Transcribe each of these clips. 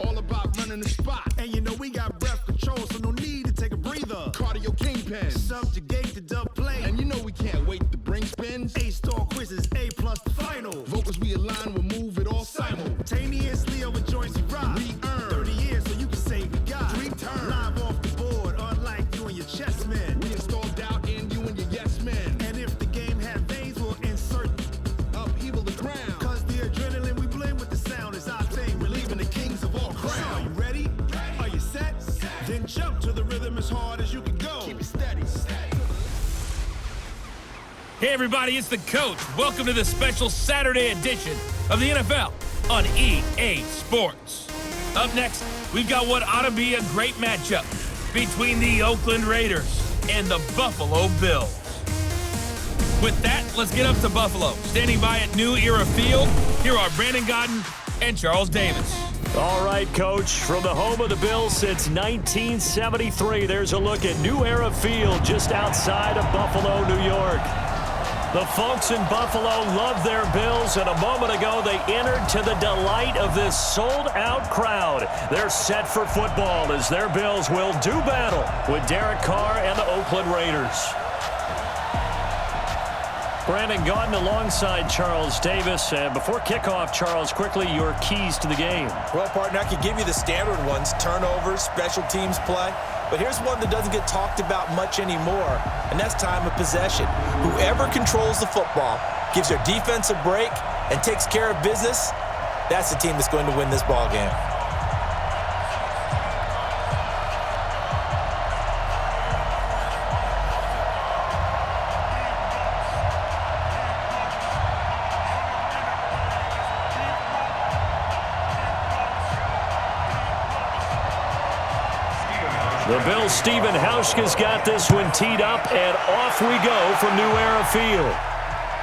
All about running the spot. And you know we got breath control, so no need to take a breather. Cardio kingpin. Subjugate the dub play. And you know we can't wait to bring spins. A-star quizzes, A+ the final. Vocals we align, we'll move it all simultaneously over joints we rock. We earn 30 years, so you can say we got 3 turns. Live off the board, unlike you and your chess men. We install doubt in you and your yes men. And if the game had veins, we'll insert upheaval the crown. Cause the adrenaline we blend with the sound is our thing. Relieving the kings of all crowns. Are you ready? Are you set? Then jump to the rhythm as hard as you can go. Keep it steady. Hey everybody, it's the coach. Welcome to the special Saturday edition of the NFL on EA Sports. Up next, we've got what ought to be a great matchup between the Oakland Raiders and the Buffalo Bills. With that, let's get up to Buffalo. Standing by at New Era Field, here are Brandon Godden and Charles Davis. All right, Coach, from the home of the Bills since 1973, there's a look at New Era Field just outside of Buffalo, New York. The folks in Buffalo love their Bills, and a moment ago they entered to the delight of this sold-out crowd. They're set for football as their Bills will do battle with Derek Carr and the Oakland Raiders. Brandon Gaudin alongside Charles Davis. And before kickoff, Charles, quickly your keys to the game. Well, partner, I could give you the standard ones, turnovers, special teams play. But here's one that doesn't get talked about much anymore, and that's time of possession. Whoever controls the football, gives their defense a break, and takes care of business, that's the team that's going to win this ball game. The Bills' Stephen Hauschka's got this one teed up, and off we go from New Era Field.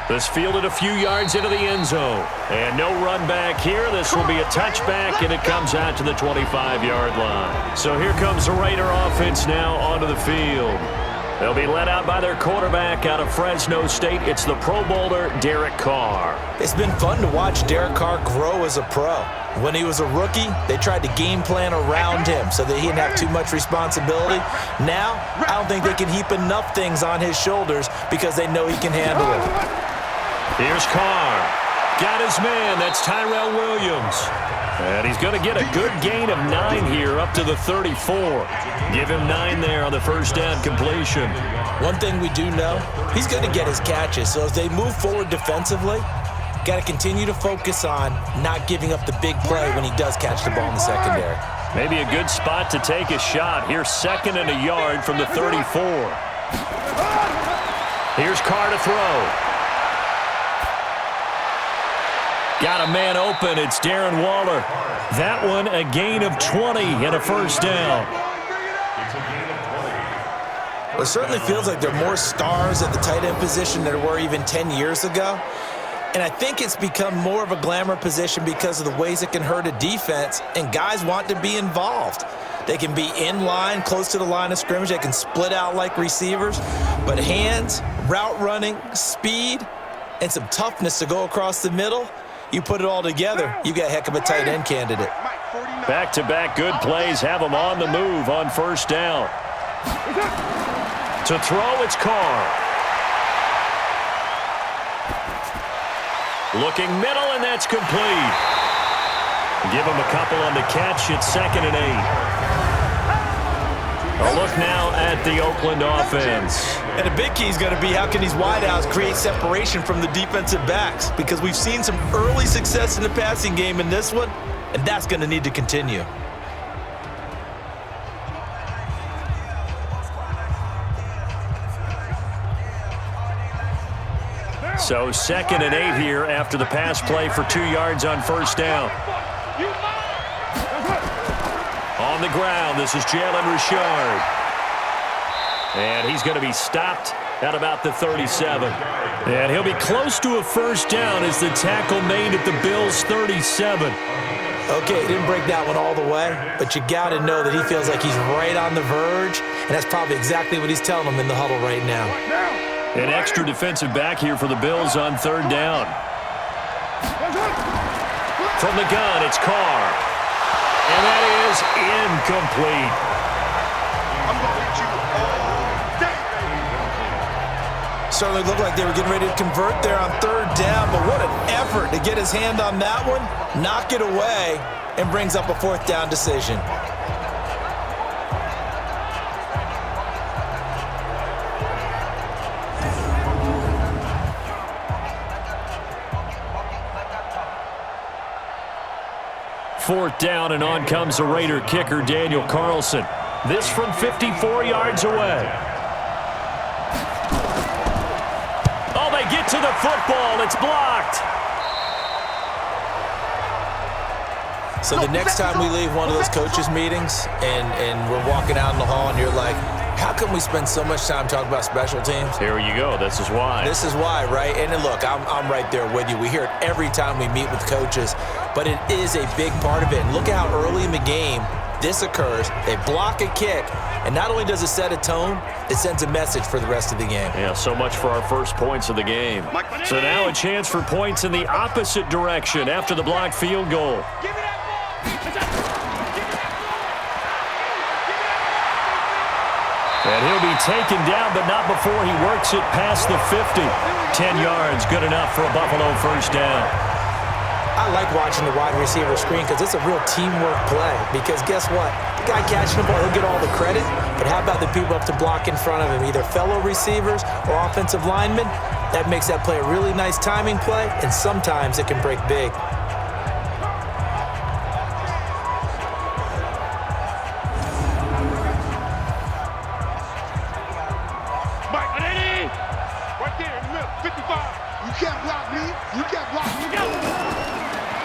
This fielded a few yards into the end zone. And no run back here. This will be a touchback, and it comes out to the 25-yard line. So here comes the Raider offense now onto the field. They'll be led out by their quarterback out of Fresno State. It's the Pro Bowler, Derek Carr. It's been fun to watch Derek Carr grow as a pro. When he was a rookie, they tried to game plan around him so that he didn't have too much responsibility. Now, I don't think they can heap enough things on his shoulders because they know he can handle it. Here's Carr. Got his man. That's Tyrell Williams. And he's going to get a good gain of 9 here up to the 34. Give him 9 there on the first down completion. One thing we do know, he's going to get his catches. So as they move forward defensively, got to continue to focus on not giving up the big play when he does catch the ball in the secondary. Maybe a good spot to take a shot. Here's 2nd and a yard from the 34. Here's Carr to throw. Got a man open. It's Darren Waller. That one a gain of 20 and a first down. Well, it certainly feels like there are more stars at the tight end position than there were even 10 years ago. And I think it's become more of a glamour position because of the ways it can hurt a defense, and guys want to be involved. They can be in line, close to the line of scrimmage. They can split out like receivers. But hands, route running, speed, and some toughness to go across the middle, you put it all together, you got a heck of a tight end candidate. Back-to-back good plays have them on the move on first down. To throw, it's Carr. Looking middle, and that's complete. Give him a couple on the catch. It's 2nd and 8. A look now at the Oakland offense. And a big key is going to be how can these wideouts create separation from the defensive backs, because we've seen some early success in the passing game in this one, and that's going to need to continue. So 2nd and 8 here after the pass play for 2 yards on first down. On the ground, this is Jalen Richard. And he's going to be stopped at about the 37. And he'll be close to a first down as the tackle made at the Bills' 37. Okay, he didn't break that one all the way, but you got to know that he feels like he's right on the verge, and that's probably exactly what he's telling them in the huddle right now. An extra defensive back here for the Bills on third down. From the gun, it's Carr. And that is incomplete. I'm going to hit you all day. Certainly looked like they were getting ready to convert there on third down, but what an effort to get his hand on that one, knock it away, and brings up a fourth down decision. Fourth down, and on comes the Raider kicker, Daniel Carlson. This from 54 yards away. Oh, they get to the football. It's blocked. So the next time we leave one of those coaches' meetings and we're walking out in the hall and you're like, how come we spend so much time talking about special teams? Here you go. This is why. This is why, right? And then look, I'm right there with you. We hear it every time we meet with coaches, but it is a big part of it. And look at how early in the game this occurs. They block a kick, and not only does it set a tone, it sends a message for the rest of the game. Yeah, so much for our first points of the game. So now a chance for points in the opposite direction after the blocked field goal. And he'll be taken down, but not before he works it past the 50. 10 yards, good enough for a Buffalo first down. I like watching the wide receiver screen because it's a real teamwork play. Because guess what? The guy catching the ball, he'll get all the credit. But how about the people up to block in front of him, either fellow receivers or offensive linemen? That makes that play a really nice timing play, and sometimes it can break big.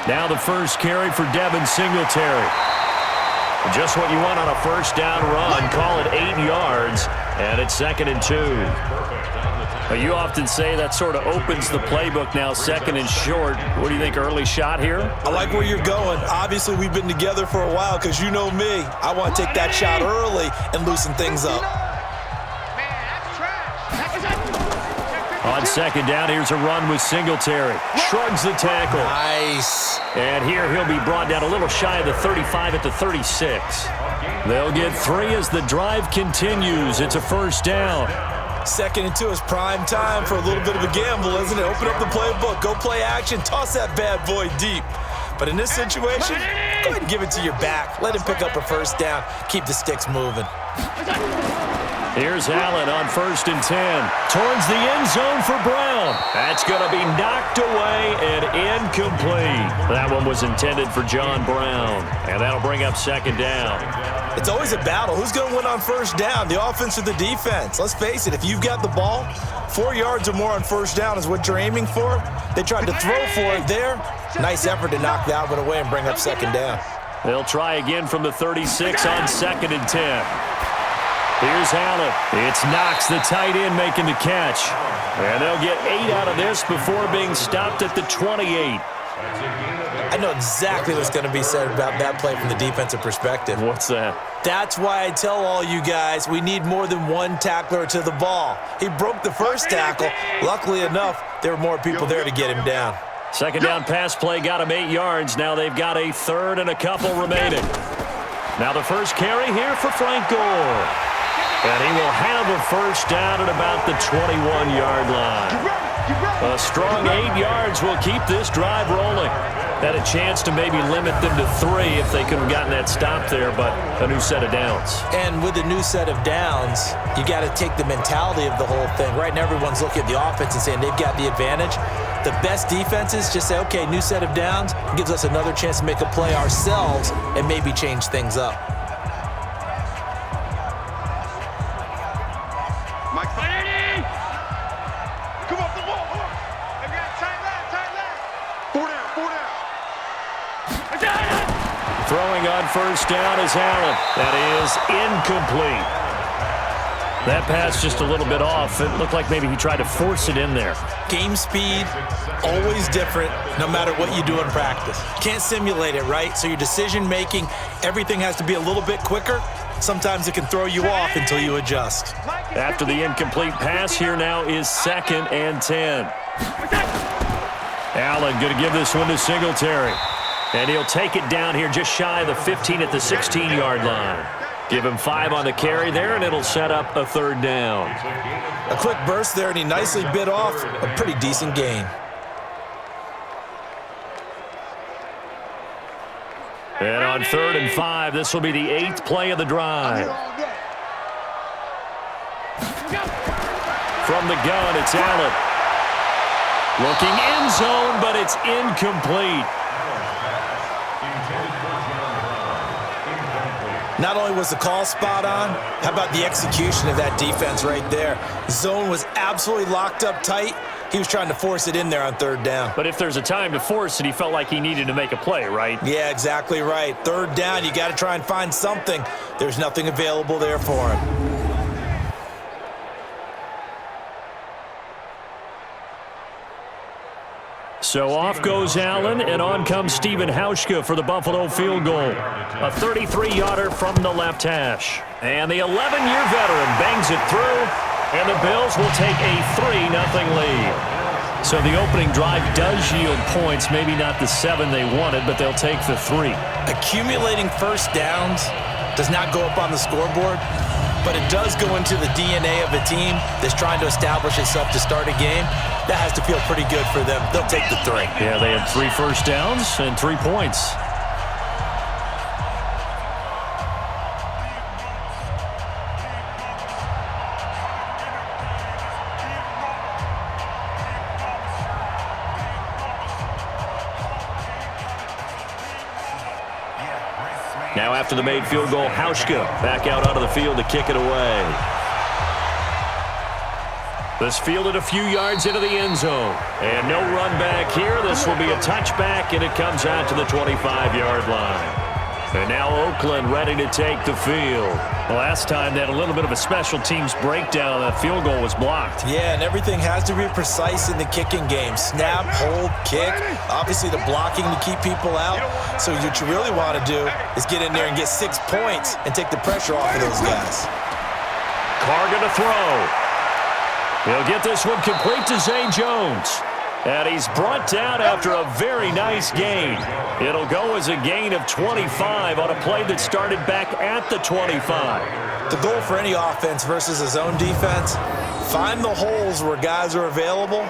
Now the first carry for Devin Singletary. Just what you want on a first down run. Call it 8 yards, and it's 2nd and 2. Well, you often say that sort of opens the playbook now, 2nd and short. What do you think, early shot here? I like where you're going. Obviously, we've been together for a while because you know me. I want to take that shot early and loosen things up. On 2nd down, here's a run with Singletary. Shrugs the tackle. Nice. And here he'll be brought down a little shy of the 35 at the 36. They'll get 3 as the drive continues. It's a first down. 2nd and 2 is prime time for a little bit of a gamble, isn't it? Open up the playbook, go play action, toss that bad boy deep. But in this situation, go ahead and give it to your back. Let him pick up a first down. Keep the sticks moving. Here's Allen on 1st and 10. Towards the end zone for Brown. That's going to be knocked away and incomplete. That one was intended for John Brown. And that'll bring up 2nd down. It's always a battle. Who's going to win on first down, the offense or the defense? Let's face it, if you've got the ball, 4 yards or more on first down is what you're aiming for. They tried to throw for it there. Nice effort to knock that one away and bring up 2nd down. They'll try again from the 36 on 2nd and 10. Here's Allen. It's Knox, the tight end, making the catch. And they'll get 8 out of this before being stopped at the 28. I know exactly what's going to be said about that play from the defensive perspective. What's that? That's why I tell all you guys we need more than one tackler to the ball. He broke the first tackle. Luckily enough, there were more people there to get him down. 2nd down pass play got him 8 yards. Now they've got a 3rd and a couple remaining. Now the first carry here for Frank Gore. And he will have a first down at about the 21-yard line. A strong 8 yards will keep this drive rolling. Had a chance to maybe limit them to 3 if they could have gotten that stop there, but a new set of downs. And with a new set of downs, you got to take the mentality of the whole thing. Right now, everyone's looking at the offense and saying they've got the advantage. The best defenses just say, okay, new set of downs, gives us another chance to make a play ourselves and maybe change things up. Throwing on first down is Allen. That is incomplete. That pass just a little bit off. It looked like maybe he tried to force it in there. Game speed, always different, no matter what you do in practice. Can't simulate it, right? So your decision-making, everything has to be a little bit quicker. Sometimes it can throw you off until you adjust. After the incomplete pass, here now is 2nd and 10. Allen going to give this one to Singletary. And he'll take it down here just shy of the 15 at the 16-yard line. Give him 5 on the carry there, and it'll set up a 3rd down. A quick burst there, and he nicely bit off a pretty decent gain. And on 3rd and 5, this will be the 8th play of the drive. From the gun, it's Allen. Looking end zone, but it's incomplete. Not only was the call spot on, how about the execution of that defense right there? Zone was absolutely locked up tight. He was trying to force it in there on 3rd down. But if there's a time to force it, he felt like he needed to make a play, right? Yeah, exactly right. 3rd down, you got to try and find something. There's nothing available there for him. So off goes Allen, and on comes Stephen Hauschka for the Buffalo field goal. A 33-yarder from the left hash. And the 11-year veteran bangs it through, and the Bills will take a 3-0 lead. So the opening drive does yield points, maybe not the 7 they wanted, but they'll take the 3. Accumulating first downs does not go up on the scoreboard, but it does go into the DNA of a team that's trying to establish itself to start a game. That has to feel pretty good for them. They'll take the 3. Yeah, they had 3 first downs and 3 points. Now after the made field goal, Hauschka back out onto the field to kick it away. This fielded a few yards into the end zone. And no run back here. This will be a touchback, and it comes out to the 25-yard line. And now Oakland ready to take the field. Last time they had a little bit of a special teams breakdown. That field goal was blocked. Yeah, and everything has to be precise in the kicking game. Snap, hold, kick. Obviously the blocking to keep people out. So what you really want to do is get in there and get 6 points and take the pressure off of those guys. Carr going to throw. He'll get this one complete to Zay Jones. And he's brought down after a very nice gain. It'll go as a gain of 25 on a play that started back at the 25. The goal for any offense versus a zone defense, find the holes where guys are available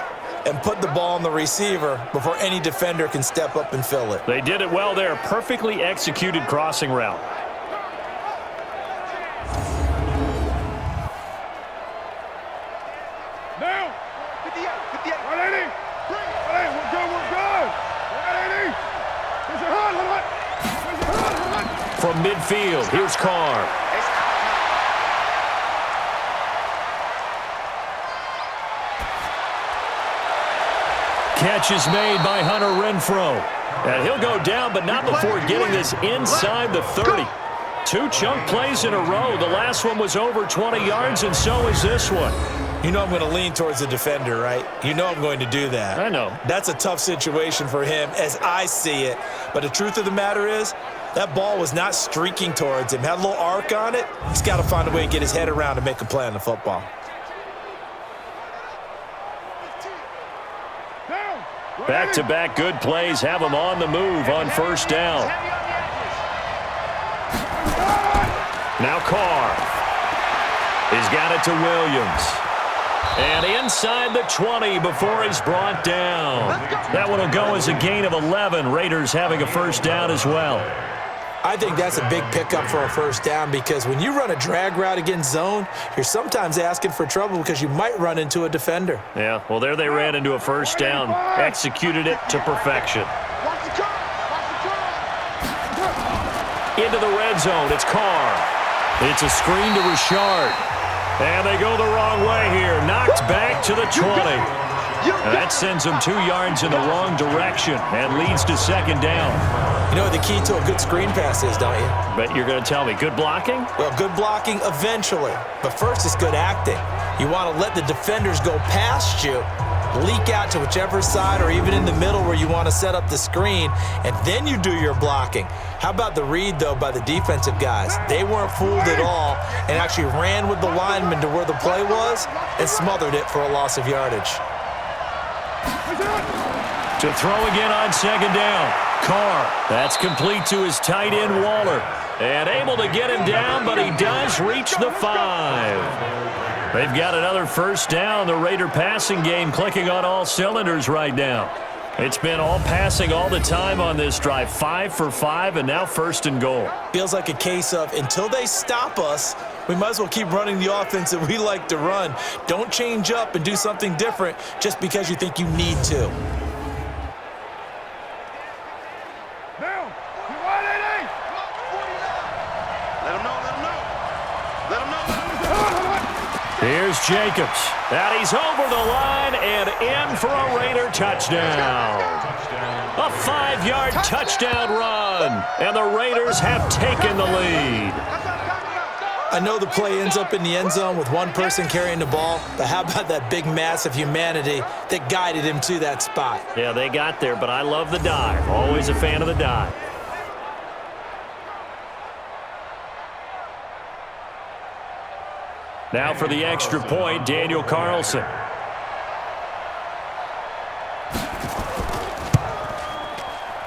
and put the ball on the receiver before any defender can step up and fill it. They did it well there. Perfectly executed crossing route. From midfield, here's Carr. Catch is made by Hunter Renfrow. And he'll go down, but not before getting this inside the 30. 2 chunk plays in a row. The last one was over 20 yards, and so is this one. You know I'm going to lean towards the defender, right? You know I'm going to do that. I know. That's a tough situation for him as I see it. But the truth of the matter is, that ball was not streaking towards him. Had a little arc on it. He's got to find a way to get his head around and make a play on the football. Back-to-back good plays have him on the move on first down. Now Carr. He's got it to Williams. And inside the 20 before he's brought down. That one will go as a gain of 11. Raiders having a first down as well. I think that's a big pickup for a first down because when you run a drag route against zone, you're sometimes asking for trouble because you might run into a defender. Yeah, well, there they ran into a first down. Executed it to perfection. Into the red zone, it's Carr. It's a screen to Richard. And they go the wrong way here. Knocked back to the 20. And that sends them 2 yards in the wrong direction and leads to second down. You know what the key to a good screen pass is, don't you? But you're going to tell me, good blocking? Well, good blocking eventually. But first, it's good acting. You want to let the defenders go past you, leak out to whichever side or even in the middle where you want to set up the screen, and then you do your blocking. How about the read, though, by the defensive guys? They weren't fooled at all and actually ran with the lineman to where the play was and smothered it for a loss of yardage. To throw again on second down. Carr. That's complete to his tight end, Waller. And able to get him down, but he does reach the 5. They've got another first down. The Raider passing game clicking on all cylinders right now. It's been all passing all the time on this drive. 5 for 5, and now first and goal. Feels like a case of until they stop us, we might as well keep running the offense that we like to run. Don't change up and do something different just because you think you need to. Here's Jacobs. And he's over the line and in for a Raider touchdown. A 5-yard touchdown run. And the Raiders have taken the lead. I know the play ends up in the end zone with one person carrying the ball, but how about that big mass of humanity that guided him to that spot? Yeah, they got there, but I love the dive. Always a fan of the dive. Now for the extra point, Daniel Carlson.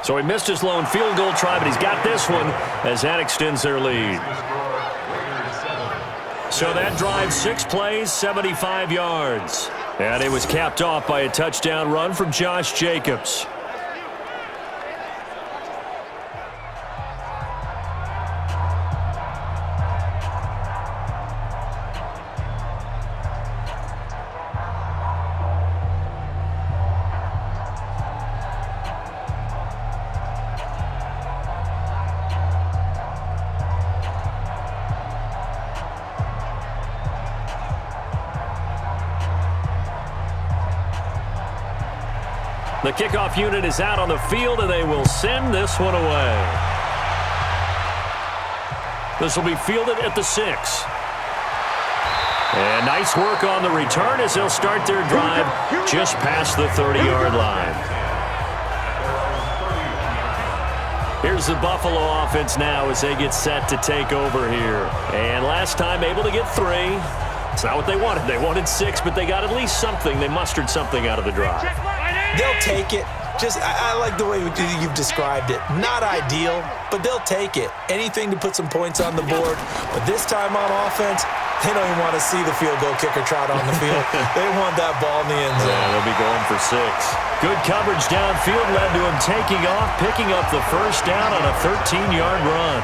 So he missed his lone field goal try, but he's got this one as that extends their lead. So that drive, 6 plays, 75 yards. And it was capped off by a touchdown run from Josh Jacobs. The kickoff unit is out on the field, and they will send this one away. This will be fielded at the 6. And nice work on the return as they'll start their drive just past the 30-yard line. Here's the Buffalo offense now as they get set to take over here. And last time able to get 3. It's not what they wanted. They wanted 6, but they got at least something. They mustered something out of the drive. They'll take it. I like the way you've described it. Not ideal, but they'll take it. Anything to put some points on the board. But this time on offense, they don't even want to see the field goal kicker trot on the field. They want that ball in the end zone. Yeah, they'll be going for 6. Good coverage downfield led to him taking off, picking up the first down on a 13-yard run.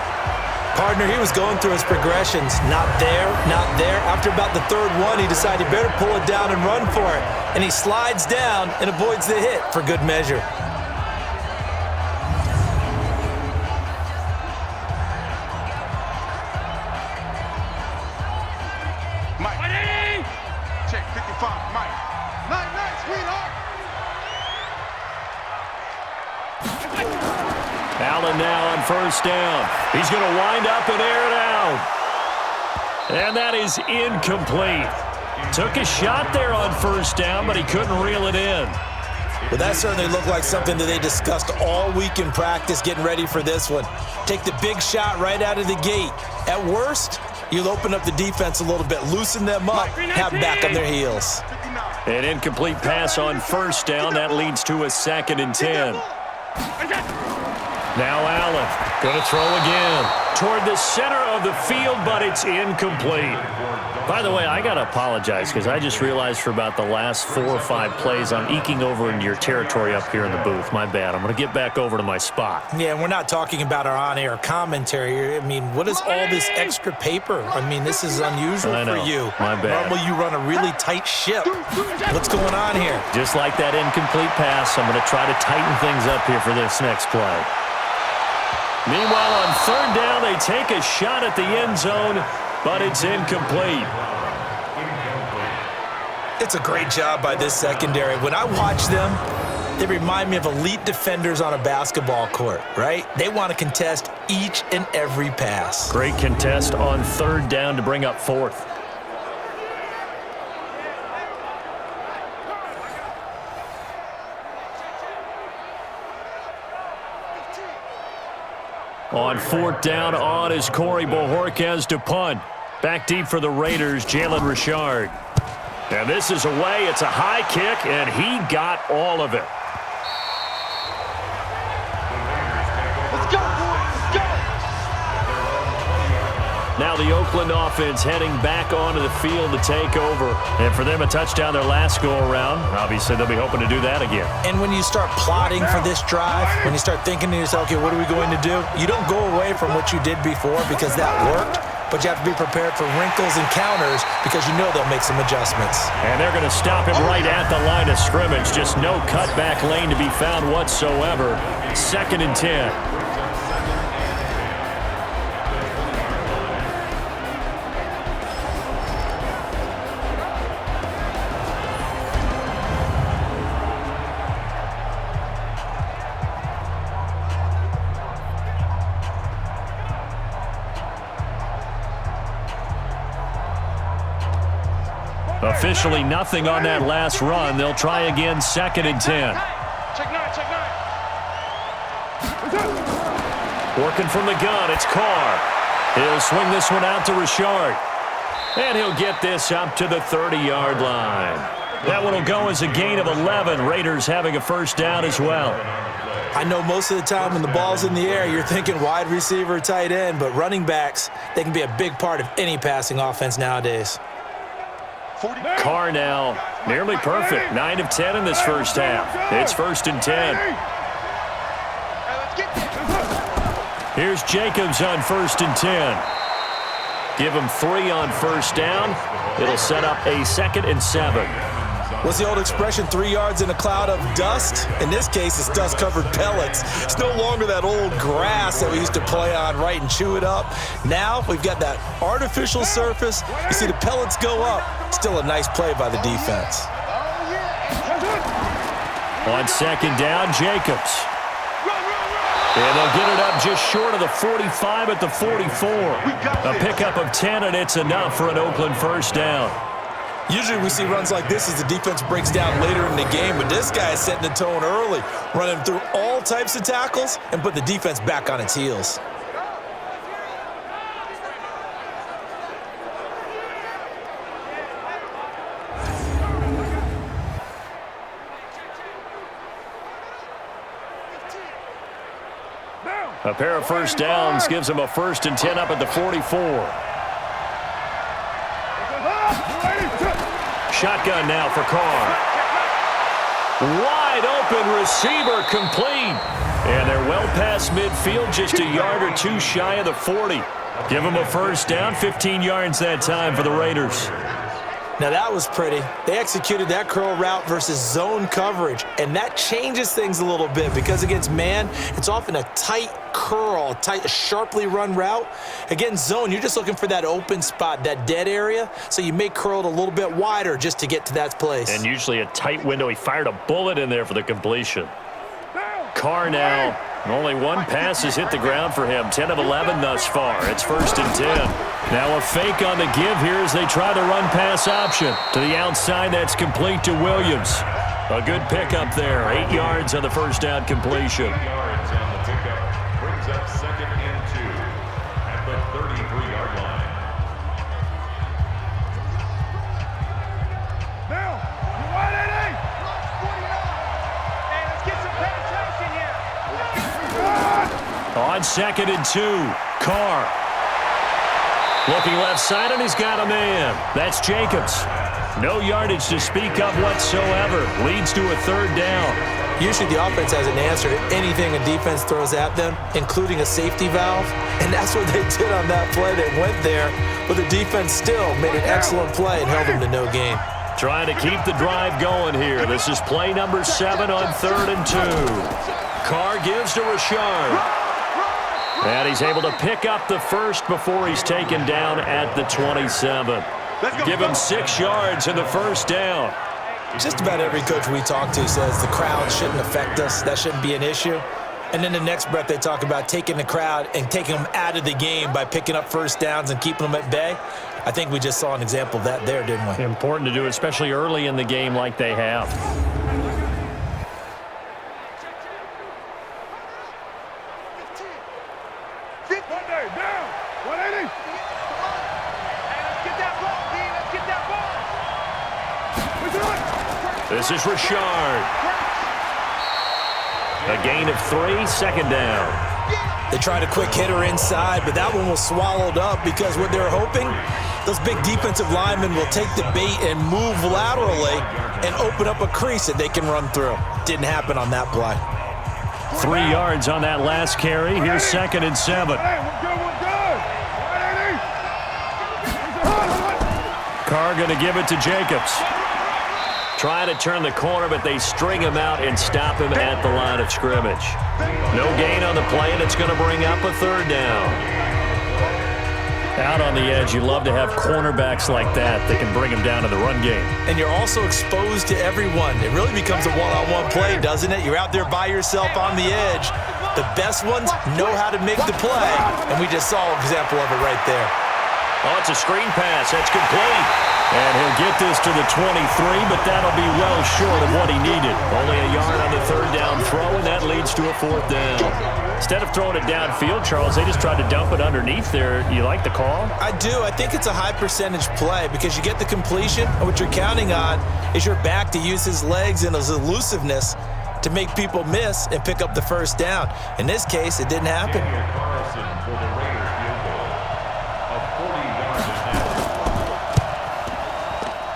Partner, he was going through his progressions. Not there, not there. After about the 3rd one, he decided he better pull it down and run for it. And he slides down and avoids the hit for good measure. Mike. Check 55, Mike. Night, sweetheart. Allen now on first down. He's going to wind up and air it out. And that is incomplete. Took a shot there on first down, but he couldn't reel it in. Well, that certainly looked like something that they discussed all week in practice getting ready for this one. Take the big shot right out of the gate. At worst, you'll open up the defense a little bit, loosen them up, have them back on their heels. An incomplete pass on first down. That leads to a 2nd and 10. Now Allen going to throw again toward the center of the field, but it's incomplete. By the way, I got to apologize because I just realized for about the last 4 or 5 plays I'm eking over into your territory up here in the booth. My bad. I'm going to get back over to my spot. Yeah, we're not talking about our on-air commentary here. I mean, what is all this extra paper? I mean, this is unusual for you. My bad. Normally you run a really tight ship. What's going on here? Just like that incomplete pass, I'm going to try to tighten things up here for this next play. Meanwhile, on 3rd down, they take a shot at the end zone, but it's incomplete. It's a great job by this secondary. When I watch them, they remind me of elite defenders on a basketball court, right? They want to contest each and every pass. Great contest on 3rd down to bring up 4th. On 4th down, on is Corey Bojorquez to punt. Back deep for the Raiders, Jalen Richard. And this is away. It's a high kick, and he got all of it. the Oakland offense heading back onto the field to take over. And for them, a touchdown their last go-around. Obviously, they'll be hoping to do that again. And when you start plotting for this drive, when you start thinking to yourself, okay, what are we going to do? You don't go away from what you did before because that worked, but you have to be prepared for wrinkles and counters because you know they'll make some adjustments. And they're going to stop him right at the line of scrimmage. Just no cutback lane to be found whatsoever. 2nd and 10. Officially nothing on that last run. They'll try again, 2nd and 10. Working from the gun, it's Carr. He'll swing this one out to Richard. And he'll get this up to the 30-yard line. That one will go as a gain of 11. Raiders having a first down as well. I know most of the time when the ball's in the air, you're thinking wide receiver, tight end, but running backs, they can be a big part of any passing offense nowadays. Carr now nearly perfect. 9 of 10 in this first half. It's 1st and 10. Here's Jacobs on 1st and 10. Give him 3 on first down. It'll set up a 2nd and 7. What's the old expression, 3 yards in a cloud of dust? In this case, it's dust-covered pellets. It's no longer that old grass that we used to play on, right, and chew it up. Now we've got that artificial surface. You see the pellets go up. Still a nice play by the defense. On 2nd down, Jacobs. And they'll get it up just short of the 45 at the 44. A pickup of 10, and it's enough for an Oakland first down. Usually we see runs like this as the defense breaks down later in the game, but this guy is setting the tone early, running through all types of tackles and put the defense back on its heels. A pair of first downs gives him a 1st and 10 up at the 44. Shotgun now for Carr. Wide open receiver complete. And they're well past midfield, just a yard or two shy of the 40. Give them a first down, 15 yards that time for the Raiders. Now that was pretty. They executed that curl route versus zone coverage, and that changes things a little bit because against man, it's often a tight curl, tight, sharply run route. Against zone, you're just looking for that open spot, that dead area, so you may curl it a little bit wider just to get to that place. And usually a tight window. He fired a bullet in there for the completion. Carr now, only one pass has hit the ground for him. 10 of 11 thus far. It's 1st and 10. Now a fake on the give here as they try the run-pass option. To the outside, that's complete to Williams. A good pickup there. 8 yards on the first down completion. 8 yards on the pickup brings up 2nd and 2 at the 33-yard line. Bill, you want it? Hey, let's get some penetration here. On 2nd and 2, Carr. Looking left side, and he's got a man. That's Jacobs. No yardage to speak of whatsoever. Leads to a 3rd down. Usually the offense has an answer to anything a defense throws at them, including a safety valve. And that's what they did on that play. They went there, but the defense still made an excellent play and held them to no gain. Trying to keep the drive going here. This is play number 7 on 3rd and 2. Carr gives to Richard. And he's able to pick up the first before he's taken down at the 27. Give him 6 yards in the first down. Just about every coach we talk to says the crowd shouldn't affect us. That shouldn't be an issue. And then the next breath they talk about taking the crowd and taking them out of the game by picking up first downs and keeping them at bay. I think we just saw an example of that there, didn't we? Important to do, especially early in the game like they have. This is Richard. A gain of 3, 2nd down. They tried a quick hitter inside, but that one was swallowed up because what they were hoping, those big defensive linemen will take the bait and move laterally and open up a crease that they can run through. Didn't happen on that play. 3 yards on that last carry. Here's 2nd and 7. Carr going to give it to Jacobs. Trying to turn the corner, but they string him out and stop him at the line of scrimmage. No gain on the play, and it's going to bring up a 3rd down. Out on the edge, you love to have cornerbacks like that that can bring them down to the run game. And you're also exposed to everyone. It really becomes a one-on-one play, doesn't it? You're out there by yourself on the edge. The best ones know how to make the play, and we just saw an example of it right there. Oh, it's a screen pass. That's complete. And he'll get this to the 23, but that'll be well short of what he needed. Only a yard on the 3rd down throw, and that leads to a 4th down. Instead of throwing it downfield, Charles, they just tried to dump it underneath there. You like the call? I do. I think it's a high percentage play because you get the completion, and what you're counting on is your back to use his legs and his elusiveness to make people miss and pick up the 1st down. In this case, it didn't happen.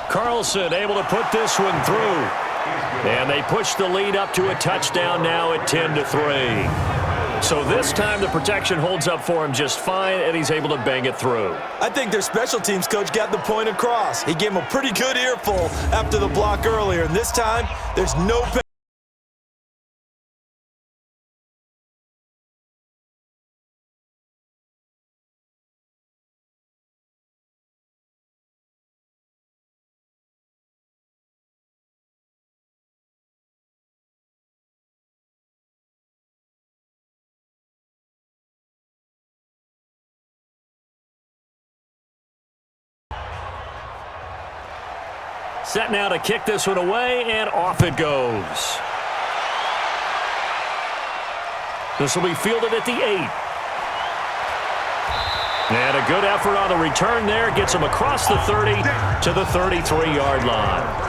Carlson able to put this one through. And they push the lead up to a touchdown now at 10-3. So this time the protection holds up for him just fine, and he's able to bang it through. I think their special teams coach got the point across. He gave him a pretty good earful after the block earlier, and this time there's no penalty. Set now to kick this one away, and off it goes. This will be fielded at the 8. And a good effort on the return there. Gets him across the 30 to the 33-yard line.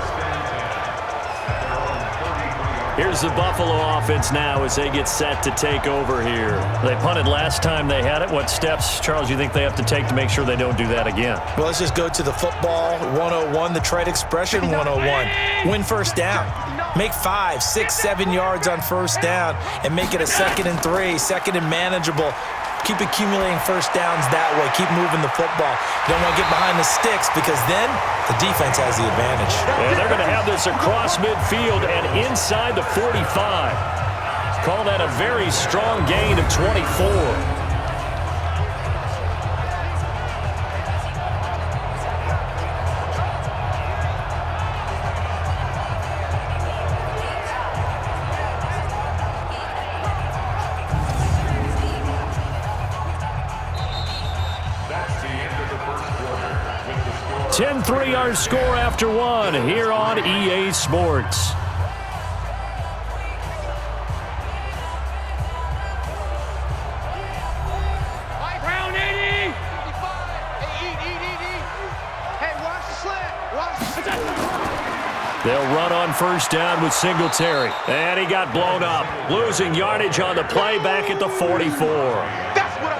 Here's the Buffalo offense now as they get set to take over here. They punted last time they had it. What steps, Charles, you think they have to take to make sure they don't do that again? Well, let's just go to the football 101, the trade expression 101. Win 1st down. Make 5, 6, 7 yards on 1st down and make it a 2nd and 3, 2nd and manageable. Keep accumulating 1st downs that way. Keep moving the football. You don't want to get behind the sticks because then the defense has the advantage. And they're going to have this across midfield and inside the 45. Call that a very strong gain of 24. That's the end of the first quarter with the score. 10-3 our score after 1 here on EA Sports. Brown 80. Hey, watch the slant. Watch the slant. They'll run on 1st down with Singletary. And he got blown up. Losing yardage on the play back at the 44.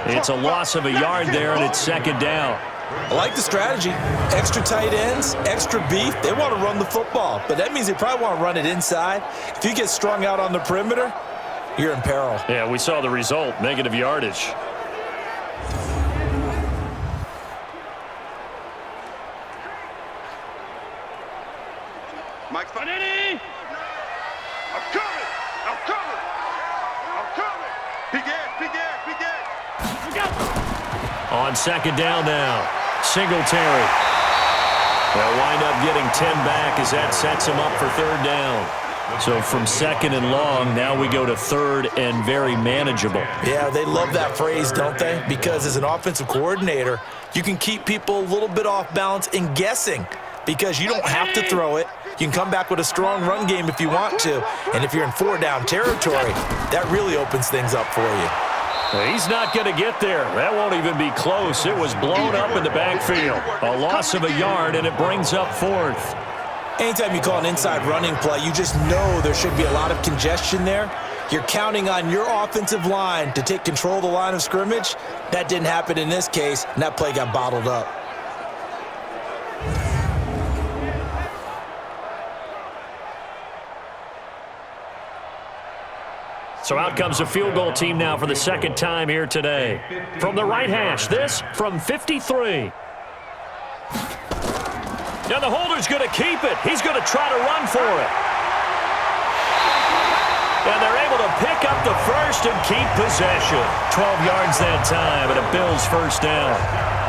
It's a loss of a yard there, and it's 2nd down. I like the strategy. Extra tight ends, extra beef. They want to run the football, but that means they probably want to run it inside. If you get strung out on the perimeter, you're in peril. Yeah, we saw the result, negative yardage. Mike Spanetti! I'm coming! I'm coming! I'm coming! Big Ed! On 2nd down now, Singletary. They'll wind up getting 10 back as that sets him up for 3rd down. So from 2nd and long, now we go to 3rd and very manageable. Yeah, they love that phrase, don't they? Because as an offensive coordinator, you can keep people a little bit off balance and guessing because you don't have to throw it. You can come back with a strong run game if you want to. And if you're in 4-down territory, that really opens things up for you. He's not going to get there. That won't even be close. It was blown up in the backfield. A loss of a yard, and it brings up 4th. Anytime you call an inside running play, you just know there should be a lot of congestion there. You're counting on your offensive line to take control of the line of scrimmage. That didn't happen in this case, and that play got bottled up. So out comes a field goal team now for the second time here today. From the right hash, this from 53. Now the holder's going to keep it. He's going to try to run for it. And they're able to pick up the first and keep possession. 12 yards that time and a Bills first down.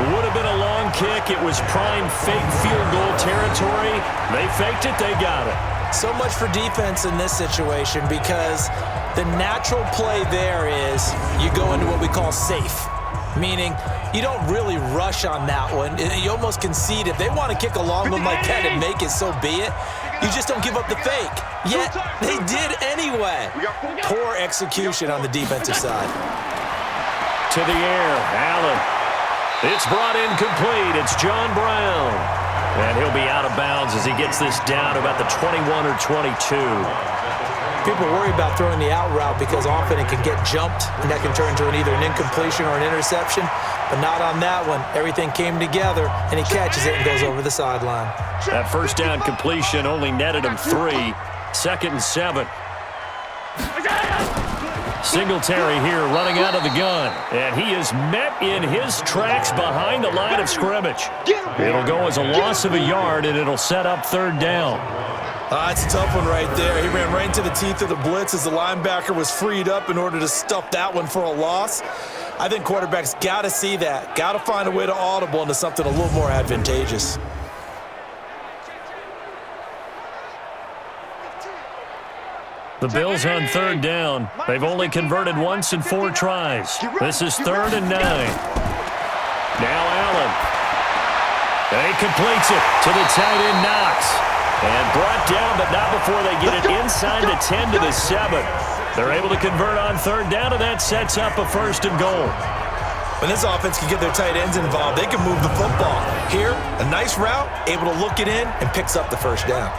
It would have been a long kick. It was prime fake field goal territory. They faked it. They got it. So much for defense in this situation because the natural play there is you go into what we call safe, meaning you don't really rush on that one. You almost concede. If they want to kick a long one like that and make it, so be it. You just don't give up the fake. Yet they did anyway. Poor execution on the defensive side. To the air, Allen. It's brought in complete. It's John Brown. And he'll be out of bounds as he gets this down to about the 21 or 22. People worry about throwing the out route because often it can get jumped, and that can turn into either an incompletion or an interception. But not on that one. Everything came together, and he catches it and goes over the sideline. That first down completion only netted him 3. 2nd and 7. Singletary here running out of the gun. And he is met in his tracks behind the line of scrimmage. It'll go as a loss of a yard, and it'll set up 3rd down. It's a tough one right there. He ran right into the teeth of the blitz as the linebacker was freed up in order to stuff that one for a loss. I think quarterbacks got to see that. Got to find a way to audible into something a little more advantageous. The Bills on 3rd down. They've only converted once in 4 tries. This is 3rd and 9. Now Allen. And he completes it to the tight end Knox. And brought down, but not before they get it inside the 10 to the 7. They're able to convert on 3rd down, and that sets up a 1st and goal. When this offense can get their tight ends involved, they can move the football. Here, a nice route, able to look it in, and picks up the 1st down.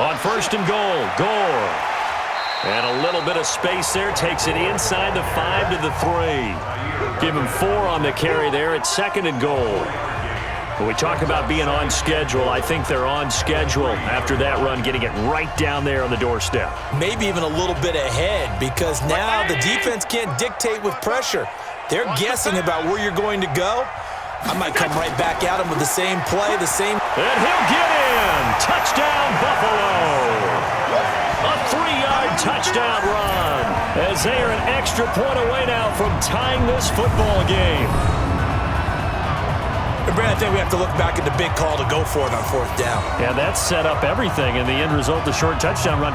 On 1st and goal, Gore. And a little bit of space there. Takes it inside the 5 to the 3. Give him 4 on the carry there at 2nd and goal. When we talk about being on schedule, I think they're on schedule after that run, getting it right down there on the doorstep. Maybe even a little bit ahead because now the defense can't dictate with pressure. They're guessing about where you're going to go. I might come right back at him with the same play, the same. And he'll get in. Touchdown, Buffalo. A 3-yard touchdown run as they are an extra point away now from tying this football game. And Brad, I think we have to look back at the big call to go for it on 4th down. Yeah, that set up everything in the end result, the short touchdown run.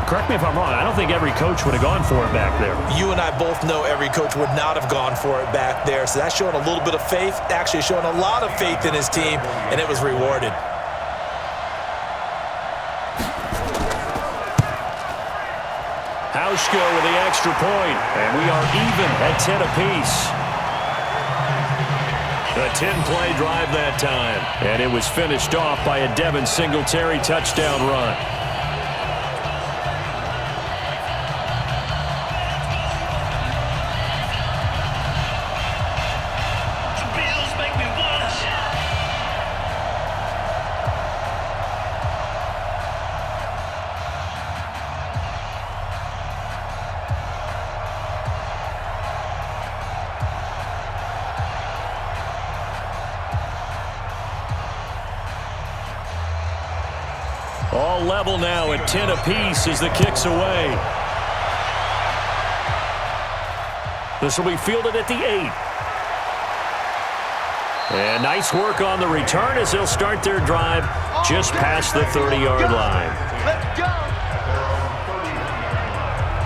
Correct me if I'm wrong. I don't think every coach would have gone for it back there. You and I both know every coach would not have gone for it back there. So that's showing a little bit of faith, actually showing a lot of faith in his team, and it was rewarded. Hauschka with the extra point, and we are even at 10 apiece. A 10-play drive that time, and it was finished off by a Devin Singletary touchdown run. All level now at 10 apiece as the kick's away. This will be fielded at the 8. And nice work on the return as they'll start their drive just past the 30-yard line. Let's go.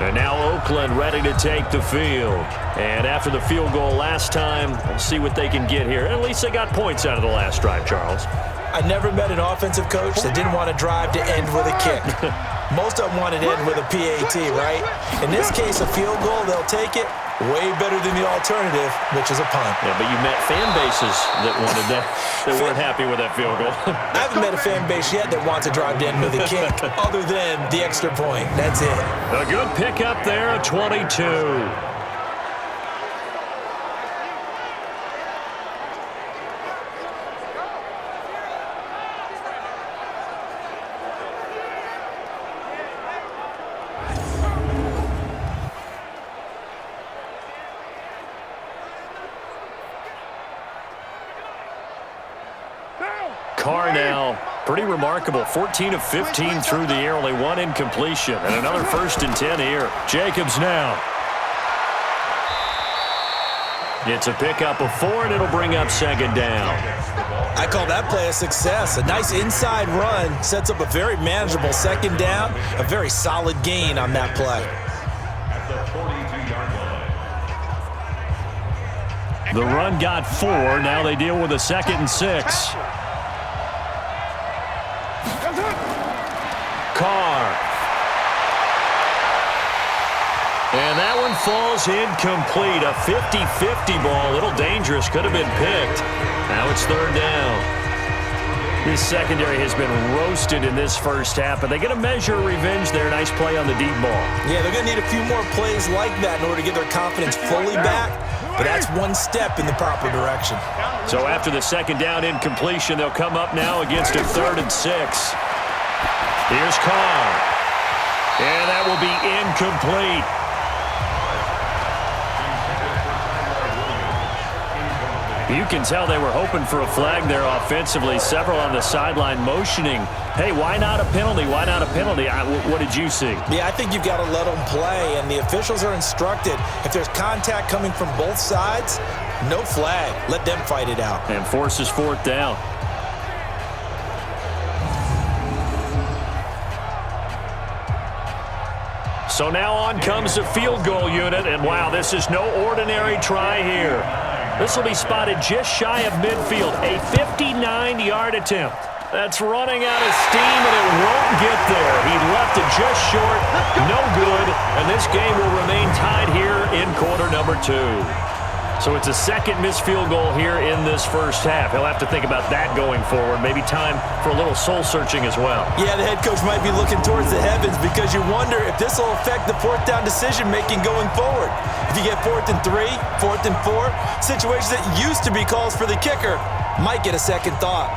And now Oakland ready to take the field. And after the field goal last time, we'll see what they can get here. At least they got points out of the last drive, Charles. I never met an offensive coach that didn't want to drive to end with a kick. Most of them wanted to end with a PAT, right? In this case, a field goal, they'll take it. Way better than the alternative, which is a punt. Yeah, but you met fan bases that wanted that, that weren't happy with that field goal. I haven't met a fan base yet that wants to drive to end with a kick, other than the extra point. That's it. A good pickup there, a 22. Carr now, pretty remarkable. 14 of 15 through the air, only one incompletion. And another 1st and 10 here. Jacobs now. It's a pickup of 4, and it'll bring up 2nd down. I call that play a success. A nice inside run sets up a very manageable 2nd down. A very solid gain on that play. At the 42-yard line. The run got 4. Now they deal with a 2nd and 6. Carr. And that one falls incomplete. A 50-50 ball. A little dangerous. Could have been picked. Now it's 3rd down. This secondary has been roasted in this first half, but they get a measure of revenge there. Nice play on the deep ball. Yeah, they're going to need a few more plays like that in order to get their confidence fully back, but that's one step in the proper direction. So after the 2nd down incompletion, they'll come up now against a 3rd and 6. Here's Carr. And that will be incomplete. You can tell they were hoping for a flag there offensively. Several on the sideline motioning, hey, why not a penalty? Why not a penalty? What did you see? Yeah, I think you've got to let them play, and the officials are instructed, if there's contact coming from both sides, no flag. Let them fight it out. And forces 4th down. So now on comes the field goal unit, and wow, this is no ordinary try here. This will be spotted just shy of midfield, a 59-yard attempt. That's running out of steam, and it won't get there. He left it just short, no good, and this game will remain tied here in quarter number 2. So it's a 2nd missed field goal here in this first half. He'll have to think about that going forward. Maybe time for a little soul-searching as well. Yeah, the head coach might be looking towards the heavens because you wonder if this will affect the 4th down decision-making going forward. If you get 4th and 3, 4th and 4, situations that used to be calls for the kicker might get a second thought.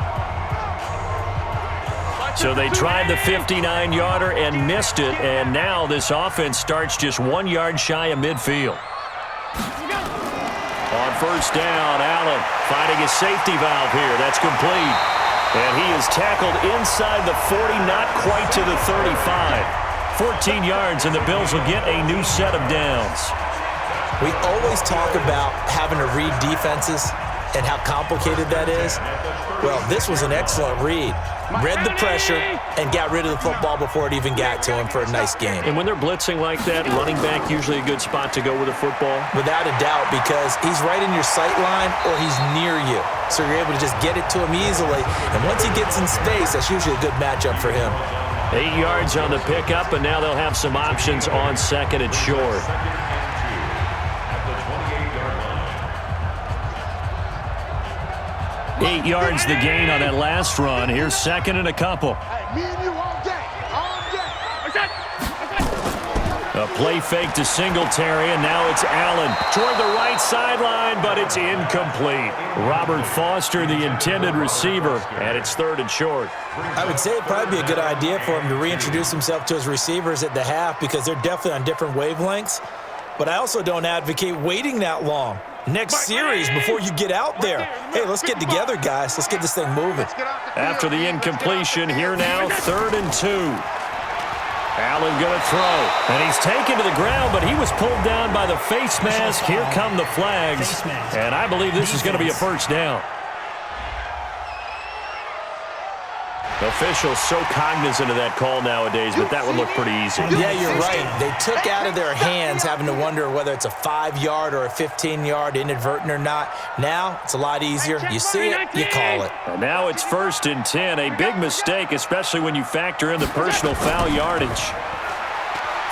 So they tried the 59-yarder and missed it, and now this offense starts just 1 yard shy of midfield. On 1st down, Allen finding his safety valve here. That's complete. And he is tackled inside the 40, not quite to the 35. 14 yards, and the Bills will get a new set of downs. We always talk about having to read defenses and how complicated that is. Well, this was an excellent read. Read the pressure and got rid of the football before it even got to him for a nice game. And when they're blitzing like that, running back usually a good spot to go with a football? Without a doubt, because he's right in your sight line or he's near you. So you're able to just get it to him easily. And once he gets in space, that's usually a good matchup for him. 8 yards on the pickup, and now they'll have some options on 2nd and short. 8 yards the gain on that last run. Here's 2nd and a couple. Hey, me and you all day. All day. A play fake to Singletary, and now it's Allen toward the right sideline, but it's incomplete. Robert Foster, the intended receiver, and it's 3rd and short. I would say it'd probably be a good idea for him to reintroduce himself to his receivers at the half because they're definitely on different wavelengths. But I also don't advocate waiting that long. Next series before you get out there. Hey, let's get together, guys. Let's get this thing moving. After the incompletion, here now, 3rd and 2. Allen going to throw, and he's taken to the ground, but he was pulled down by the face mask. Here come the flags, and I believe this is going to be a 1st down. Officials so cognizant of that call nowadays, but that would look pretty easy. Yeah, you're right. They took out of their hands having to wonder whether it's a 5-yard or a 15-yard inadvertent or not. Now, it's a lot easier. You see it, you call it. And now it's 1st and 10. A big mistake, especially when you factor in the personal foul yardage.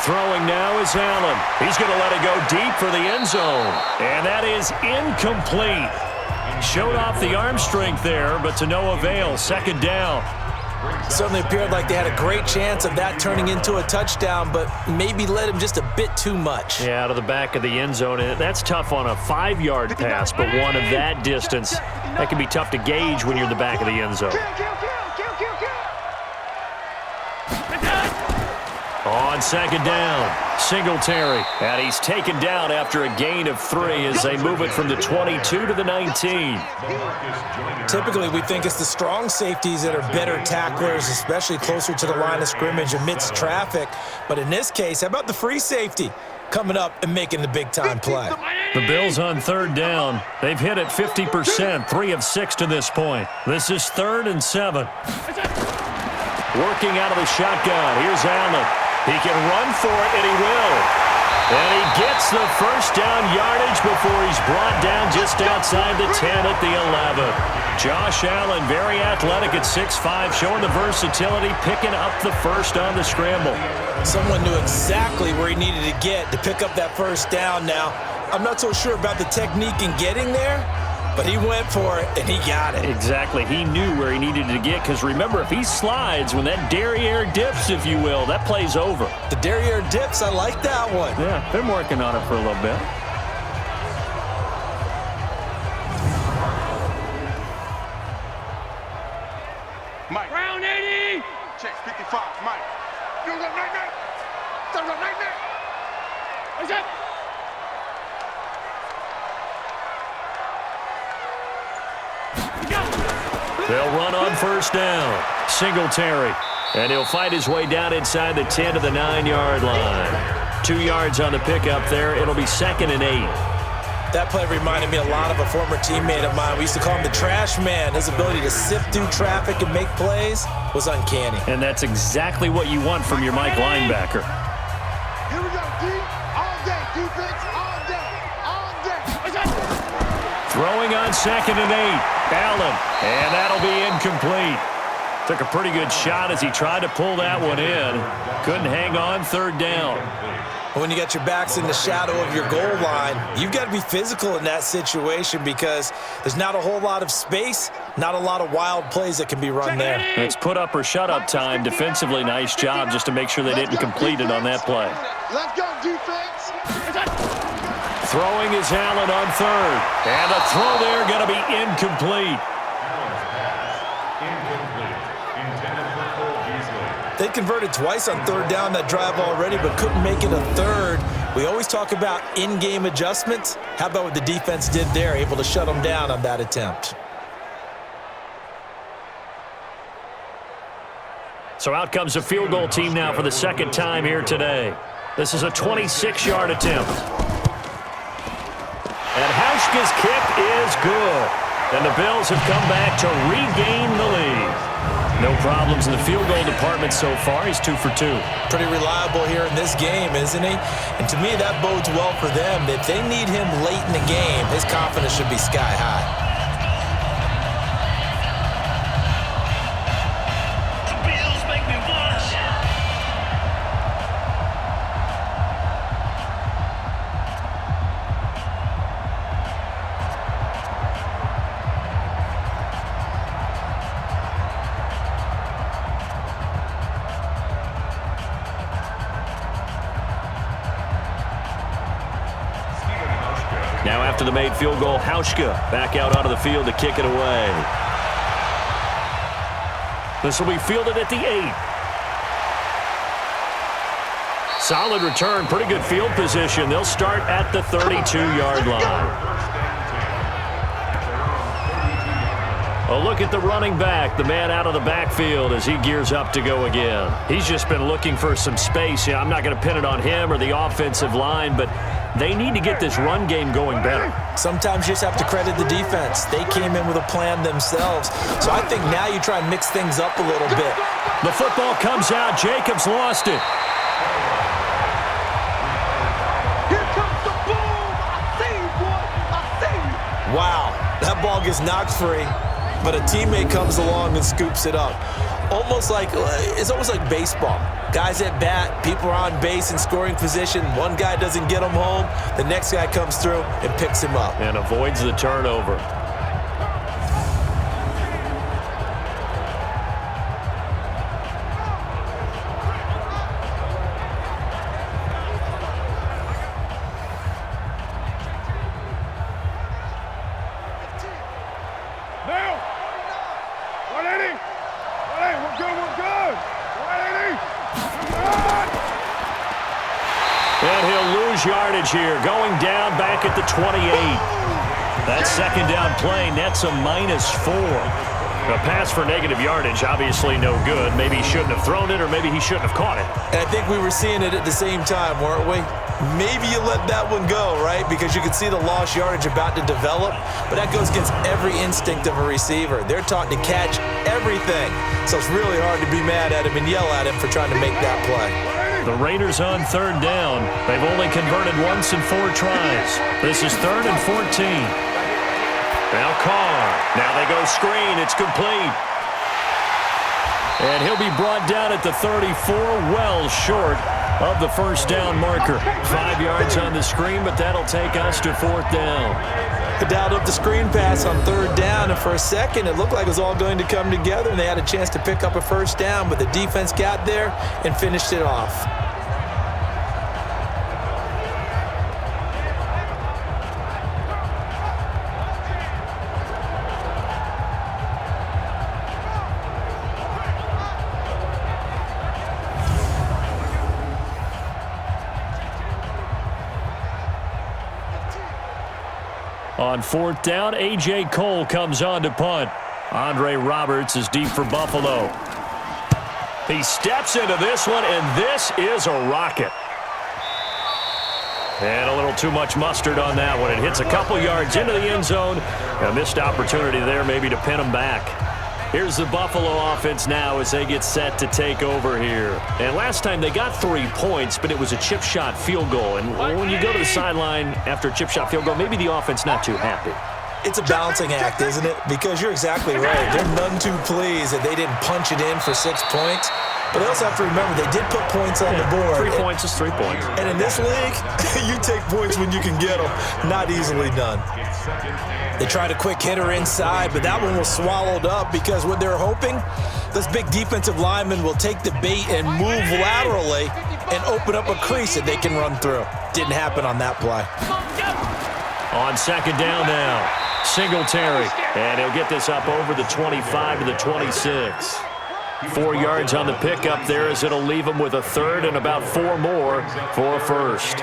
Throwing now is Allen. He's going to let it go deep for the end zone. And that is incomplete. Showed off the arm strength there, but to no avail. 2nd down. Certainly appeared like they had a great chance of that turning into a touchdown, but maybe led him just a bit too much. Yeah, out of the back of the end zone. And that's tough on a 5-yard pass, but one of that distance, that can be tough to gauge when you're in the back of the end zone. On 2nd down, Singletary. And he's taken down after a gain of 3 as they move it from the 22 to the 19. Typically, we think it's the strong safeties that are better tacklers, especially closer to the line of scrimmage amidst traffic. But in this case, how about the free safety coming up and making the big-time play? The Bills on 3rd down. They've hit it 50%, 3 of 6 to this point. This is 3rd and 7. Working out of the shotgun. Here's Allen. He can run for it, and he will. And he gets the 1st down yardage before he's brought down just outside the 10 at the 11. Josh Allen, very athletic at 6'5", showing the versatility, picking up the 1st on the scramble. Someone knew exactly where he needed to get to pick up that 1st down. Now, I'm not so sure about the technique in getting there, but he went for it, and he got it. Exactly. He knew where he needed to get, because remember, if he slides, when that derriere dips, if you will, that play's over. The derriere dips, I like that one. Yeah, been working on it for a little bit. Mike. Round 80. Check 55. Mike. You got night. Turn up night. What's up? They'll run on 1st down. Singletary. And he'll fight his way down inside the 10 to the 9-yard line. 2 yards on the pickup there. It'll be 2nd and 8. That play reminded me a lot of a former teammate of mine. We used to call him the trash man. His ability to sift through traffic and make plays was uncanny. And that's exactly what you want from your Mike linebacker. Here we go, D. All day. Defense, all day. All day. Throwing on 2nd and 8. Allen. And that'll be incomplete. Took a pretty good shot as he tried to pull that one in. Couldn't hang on 3rd down. When you got your backs in the shadow of your goal line, you've got to be physical in that situation because there's not a whole lot of space, not a lot of wild plays that can be run there. It's put up or shut up time. Defensively, nice job just to make sure they didn't complete it on that play. Let's go, defense. Throwing is Allen on 3rd. And the throw there going to be incomplete. They converted twice on 3rd down that drive already, but couldn't make it a 3rd. We always talk about in-game adjustments. How about what the defense did there, able to shut them down on that attempt? So out comes a field goal team now for the 2nd time here today. This is a 26-yard attempt. And Hauschka's kick is good. And the Bills have come back to regain the lead. No problems in the field goal department so far. He's 2 for 2. Pretty reliable here in this game, isn't he? And to me, that bodes well for them. If they need him late in the game, his confidence should be sky high. Now after the made field goal, Hauschka back out onto the field to kick it away. This will be fielded at the 8. Solid return, pretty good field position. They'll start at the 32-yard line. A look at the running back, the man out of the backfield as he gears up to go again. He's just been looking for some space. I'm not going to pin it on him or the offensive line, but they need to get this run game going better. Sometimes you just have to credit the defense. They came in with a plan themselves. So I think now you try and mix things up a little bit. The football comes out. Jacobs lost it. Here comes the boom. I see you, boy. I see you. Wow, that ball gets knocked free, but a teammate comes along and scoops it up. It's almost like baseball. Guys at bat, people are on base in scoring position. One guy doesn't get him home. The next guy comes through and picks him up. And avoids the turnover. Now. 180. 180. We're good. We're good. 180. And he'll lose yardage here, going down back at the 28. That second down play nets a -4. A pass for negative yardage, obviously no good. Maybe he shouldn't have thrown it, or maybe he shouldn't have caught it. And I think we were seeing it at the same time, weren't we? Maybe you let that one go, right? Because you could see the lost yardage about to develop, but that goes against every instinct of a receiver. They're taught to catch everything, so it's really hard to be mad at him and yell at him for trying to make that play. The Raiders on third down. They've only converted once in 4 tries. This is 3rd and 14. Now Carr. Now they go screen. It's complete. And he'll be brought down at the 34, well short of the first down marker. 5 yards on the screen, but that'll take us to 4th down. Dialed up the screen pass on 3rd down, and for a second it looked like it was all going to come together and they had a chance to pick up a first down, but the defense got there and finished it off. On 4th down, A.J. Cole comes on to punt. Andre Roberts is deep for Buffalo. He steps into this one, and this is a rocket. And a little too much mustard on that one. It hits a couple yards into the end zone. A missed opportunity there maybe to pin him back. Here's the Buffalo offense now as they get set to take over here. And last time they got 3 points, but it was a chip shot field goal. And when you go to the sideline after a chip shot field goal, maybe the offense not too happy. It's a balancing act, isn't it? Because you're exactly right. They're none too pleased that they didn't punch it in for 6 points. But they also have to remember they did put points on the board. 3 points is 3 points. And in this league, you take points when you can get them. Not easily done. They tried a quick hitter inside, but that one was swallowed up because what they're hoping, this big defensive lineman will take the bait and move laterally and open up a crease that they can run through. Didn't happen on that play. On 2nd down now, Singletary. And he'll get this up over the 25 to the 26. 4 yards on the pickup there as it'll leave him with a 3rd and about 4 more for a first.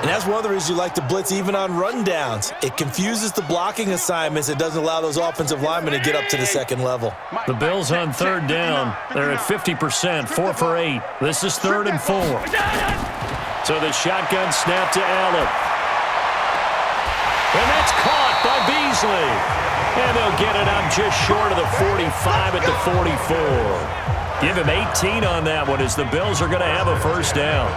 And that's one of the reasons you like to blitz even on rundowns. It confuses the blocking assignments. It doesn't allow those offensive linemen to get up to the second level. The Bills on 3rd down. They're at 50%, 4 for 8. This is 3rd and 4. So the shotgun snap to Allen. And that's caught by Beasley. And they'll get it up just short of the 45 at the 44. Give him 18 on that one as the Bills are going to have a first down.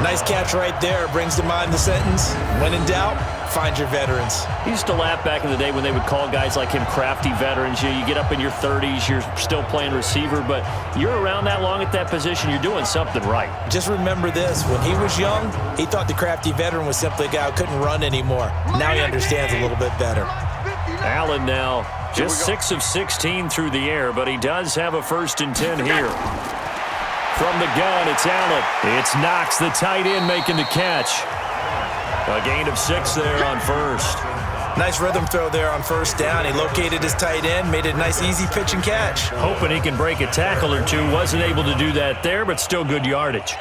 Nice catch right there. Brings to mind the sentence, when in doubt, find your veterans. He used to laugh back in the day when they would call guys like him crafty veterans. You get up in your 30s, you're still playing receiver, but you're around that long at that position, you're doing something right. Just remember this. When he was young, he thought the crafty veteran was simply a guy who couldn't run anymore. Now he understands a little bit better. Allen now just 6 of 16 through the air, but he does have a 1st and 10 here. From the gun, it's Allen. It's Knox, the tight end, making the catch. A gain of 6 there on 1st. Nice rhythm throw there on 1st down. He located his tight end, made it a nice easy pitch and catch. Hoping he can break a tackle or two. Wasn't able to do that there, but still good yardage.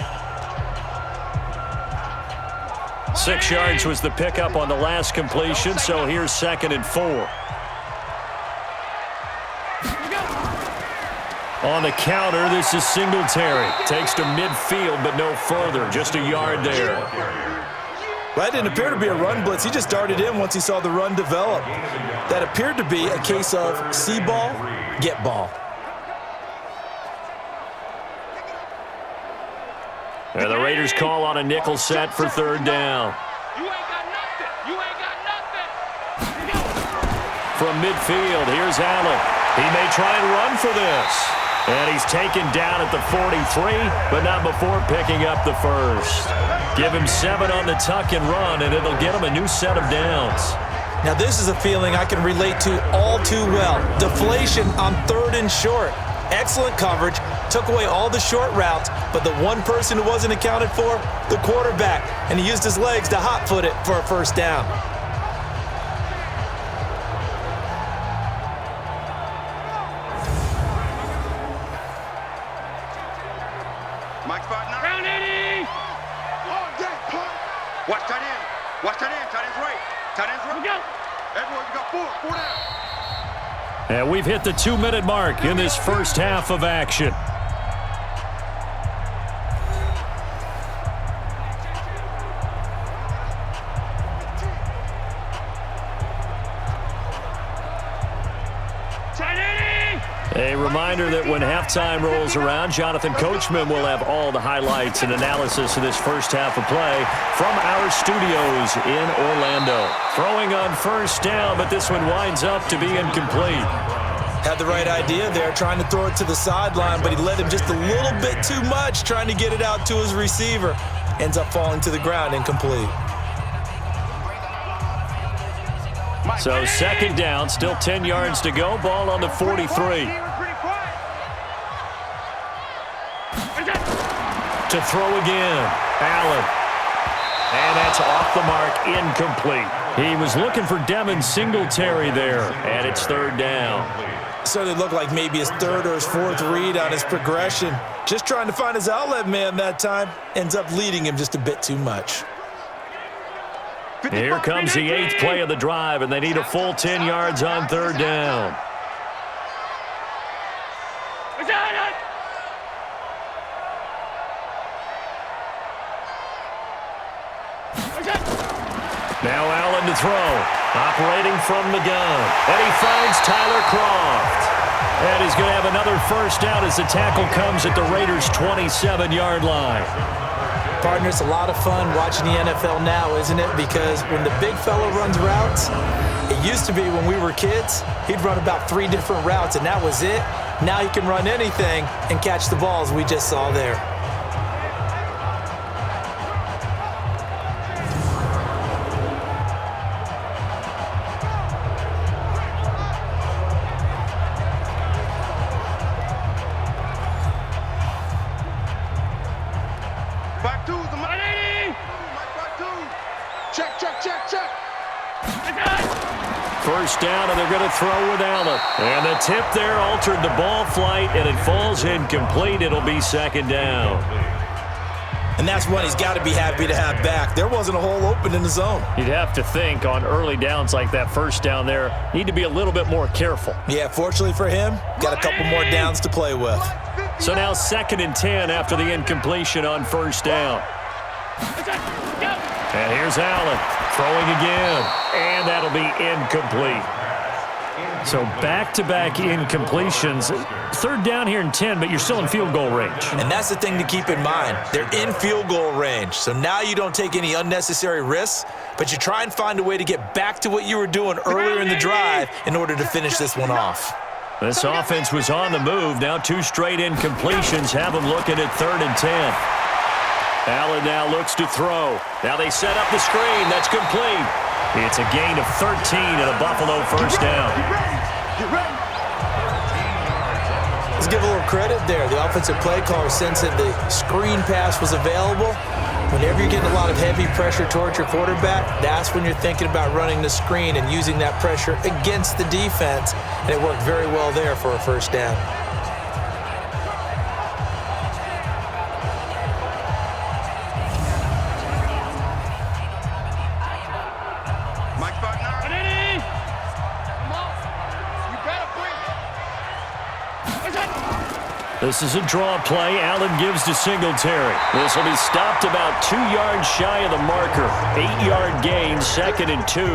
6 yards was the pickup on the last completion, so here's 2nd and 4. On the counter, this is Singletary. Takes to midfield, but no further. Just a yard there. That didn't appear to be a run blitz. He just darted in once he saw the run develop. That appeared to be a case of see ball, get ball. And the Raiders call on a nickel set for third down. You ain't got nothing. You ain't got nothing. From midfield, here's Allen. He may try and run for this. And he's taken down at the 43, but not before picking up the first. Give him 7 on the tuck and run, and it'll get him a new set of downs. Now this is a feeling I can relate to all too well. Deflation on 3rd and short. Excellent coverage, took away all the short routes, but the one person who wasn't accounted for, the quarterback, and he used his legs to hot-foot it for a first down. Mike's spot now. Round 80. Oh, that punt. Watch tight end. Watch tight end. Tight end's right. Tight end's right. Go. Edward, you got 4 down. And we've hit the 2-minute mark in this first half of action. A reminder that when halftime rolls around, Jonathan Coachman will have all the highlights and analysis of this first half of play from our studios in Orlando. Throwing on first down, but this one winds up to be incomplete. Had the right idea there, trying to throw it to the sideline, but he led him just a little bit too much, trying to get it out to his receiver. Ends up falling to the ground, incomplete. So second down, still 10 yards to go. Ball on the 43. To throw again, Allen. And that's off the mark, incomplete. He was looking for Devin Singletary there, and it's third down. Certainly looked like maybe his 3rd or his 4th read on his progression. Just trying to find his outlet man that time. Ends up leading him just a bit too much. Here comes the 8th play of the drive, and they need a full 10 yards on third down. Now Allen to throw, operating from the gun, and he finds Tyler Croft. And he's going to have another first down as the tackle comes at the Raiders' 27-yard line. Partner, it's a lot of fun watching the NFL now, isn't it? Because when the big fella runs routes, it used to be when we were kids, he'd run about 3 different routes, and that was it. Now he can run anything and catch the balls we just saw there. First down, and they're going to throw with Allen. And the tip there altered the ball flight, and it falls incomplete. It'll be second down. And that's one he's got to be happy to have back. There wasn't a hole open in the zone. You'd have to think on early downs like that first down there, need to be a little bit more careful. Yeah, fortunately for him, got a couple more downs to play with. So now 2nd and 10 after the incompletion on first down. And here's Allen throwing again, and that'll be incomplete. So back-to-back incompletions. Third down here in 10, but you're still in field goal range. And that's the thing to keep in mind. They're in field goal range. So now you don't take any unnecessary risks, but you try and find a way to get back to what you were doing earlier in the drive in order to finish this one off. This offense was on the move. Now 2 straight incompletions have them looking at 3rd and 10. Allen now looks to throw. Now they set up the screen. That's complete. It's a gain of 13 and a Buffalo first down. Let's give a little credit there. The offensive play caller sensed that the screen pass was available. Whenever you're getting a lot of heavy pressure towards your quarterback, that's when you're thinking about running the screen and using that pressure against the defense. And it worked very well there for a first down. This is a draw play. Allen gives to Singletary. This will be stopped about 2 yards shy of the marker. 8-yard gain, 2nd and 2.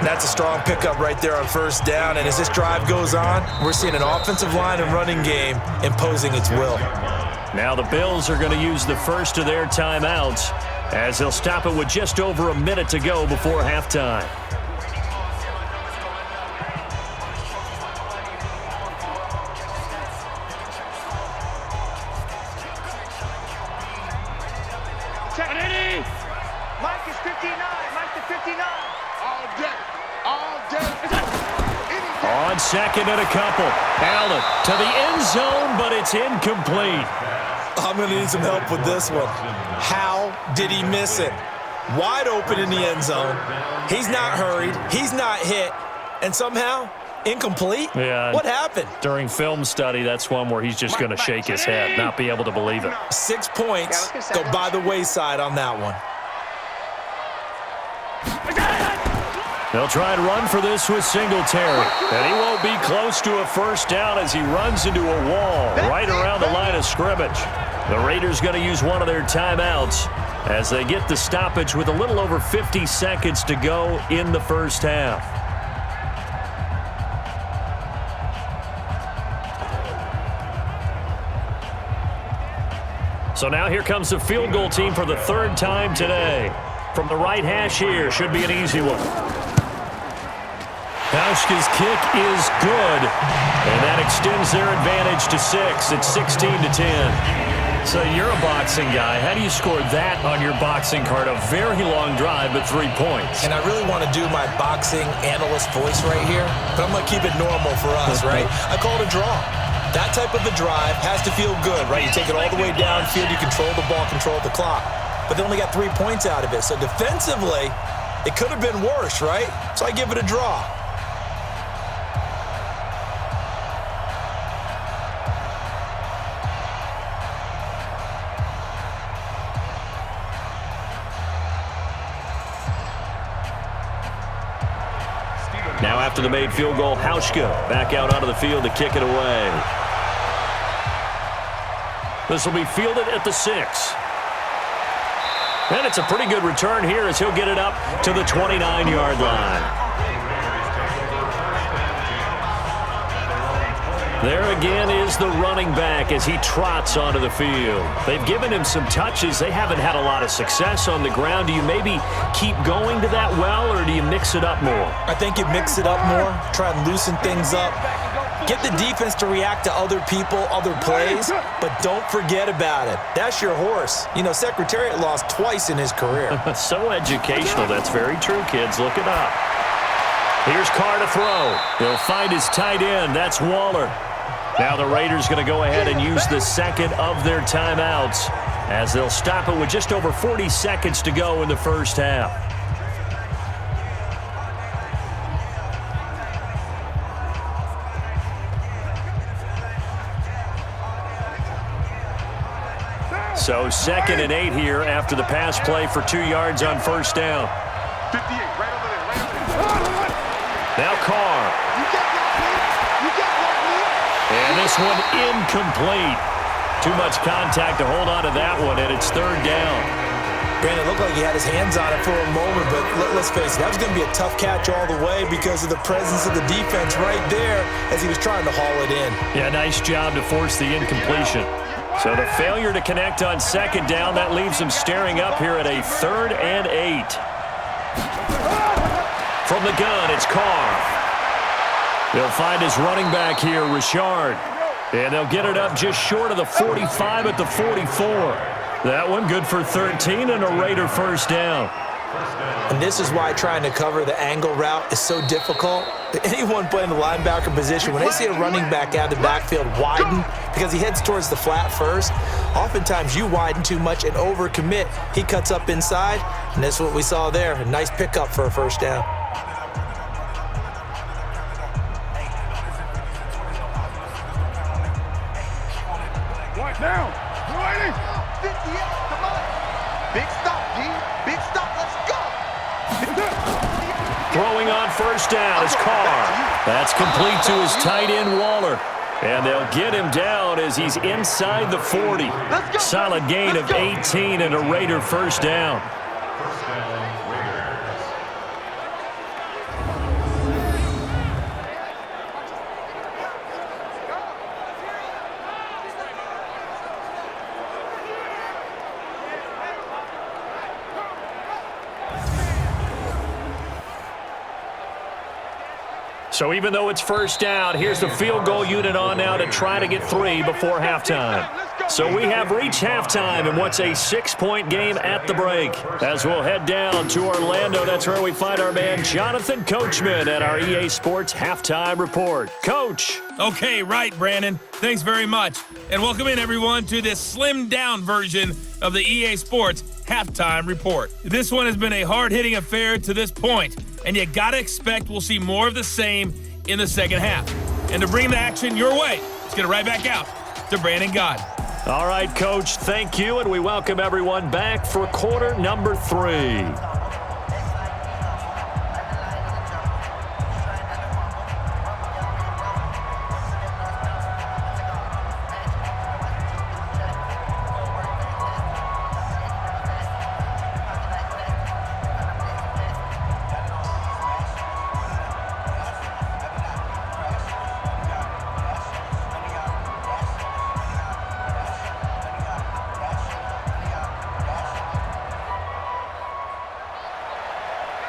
That's a strong pickup right there on first down. And as this drive goes on, we're seeing an offensive line and running game imposing its will. Now the Bills are going to use the first of their timeouts as they'll stop it with just over a minute to go before halftime. Mike is 59. Mike to 59. All day. All day. On 2nd and a couple. Allen to the end zone, but it's incomplete. I'm going to need some help with this one. How did he miss it? Wide open in the end zone. He's not hurried. He's not hit. And somehow, incomplete? Yeah. What happened? During film study, that's one where he's just going to shake his head, not be able to believe it. 6 points go by the wayside on that one. They'll try and run for this with Singletary. And he won't be close to a first down as he runs into a wall right around the line of scrimmage. The Raiders going to use one of their timeouts as they get the stoppage with a little over 50 seconds to go in the first half. So now here comes the field goal team for the 3rd time today. From the right hash here, should be an easy one. Hauschka's kick is good, and that extends their advantage to 6. It's 16-10. So you're a boxing guy. How do you score that on your boxing card? A very long drive, but 3 points. And I really want to do my boxing analyst voice right here, but I'm going to keep it normal for us, right? I call it a draw. That type of a drive has to feel good, right? You take it all the way downfield, you control the ball, control the clock. But they only got 3 points out of it. So defensively, it could have been worse, right? So I give it a draw. Now after the made field goal, Hauschka back out onto the field to kick it away. This will be fielded at the 6. And it's a pretty good return here as he'll get it up to the 29-yard line. There again is the running back as he trots onto the field. They've given him some touches. They haven't had a lot of success on the ground. Do you maybe keep going to that well, or do you mix it up more? I think you mix it up more, try and loosen things up. Get the defense to react to other people, other plays, but don't forget about it. That's your horse. You know, Secretariat lost twice in his career. So educational. That's very true, kids. Look it up. Here's Carr to throw. He'll find his tight end. That's Waller. Now the Raiders going to go ahead and use the 2nd of their timeouts as they'll stop it with just over 40 seconds to go in the first half. So 2nd and 8 here after the pass play for 2 yards on first down. 58, right over there. Now Carr. And this one incomplete. Too much contact to hold on to that one, and it's 3rd down. Brandon, it looked like he had his hands on it for a moment, but let's face it, that was going to be a tough catch all the way because of the presence of the defense right there as he was trying to haul it in. Yeah, nice job to force the incompletion. So the failure to connect on 2nd down, that leaves him staring up here at a 3rd and 8. From the gun, it's Carr. They'll find his running back here, Richard. And they'll get it up just short of the 45 at the 44. That one good for 13 and a Raider first down. And this is why trying to cover the angle route is so difficult. Anyone playing the linebacker position, when they see a running back out of the backfield widen because he heads towards the flat first, oftentimes you widen too much and overcommit. He cuts up inside, and that's what we saw there. A nice pickup for a first down. Now, 20. 58, come on. Big stop, D. Big stop, let's go. Throwing on first down is Carr. That's complete to his tight end, Waller. And they'll get him down as he's inside the 40. Solid gain of 18 and a Raider first down. So even though it's first down, here's the field goal unit on now to try to get 3 before halftime. So we have reached halftime in what's a 6-point game at the break. As we'll head down to Orlando, that's where we find our man Jonathan Coachman at our EA Sports Halftime Report. Coach. Okay, right, Brandon. Thanks very much. And welcome in, everyone, to this slimmed-down version of the EA Sports Halftime Report. This one has been a hard-hitting affair to this point, and you got to expect we'll see more of the same in the second half. And to bring the action your way, let's get it right back out to Brandon Gaudin. All right, Coach, thank you, and we welcome everyone back for quarter number 3.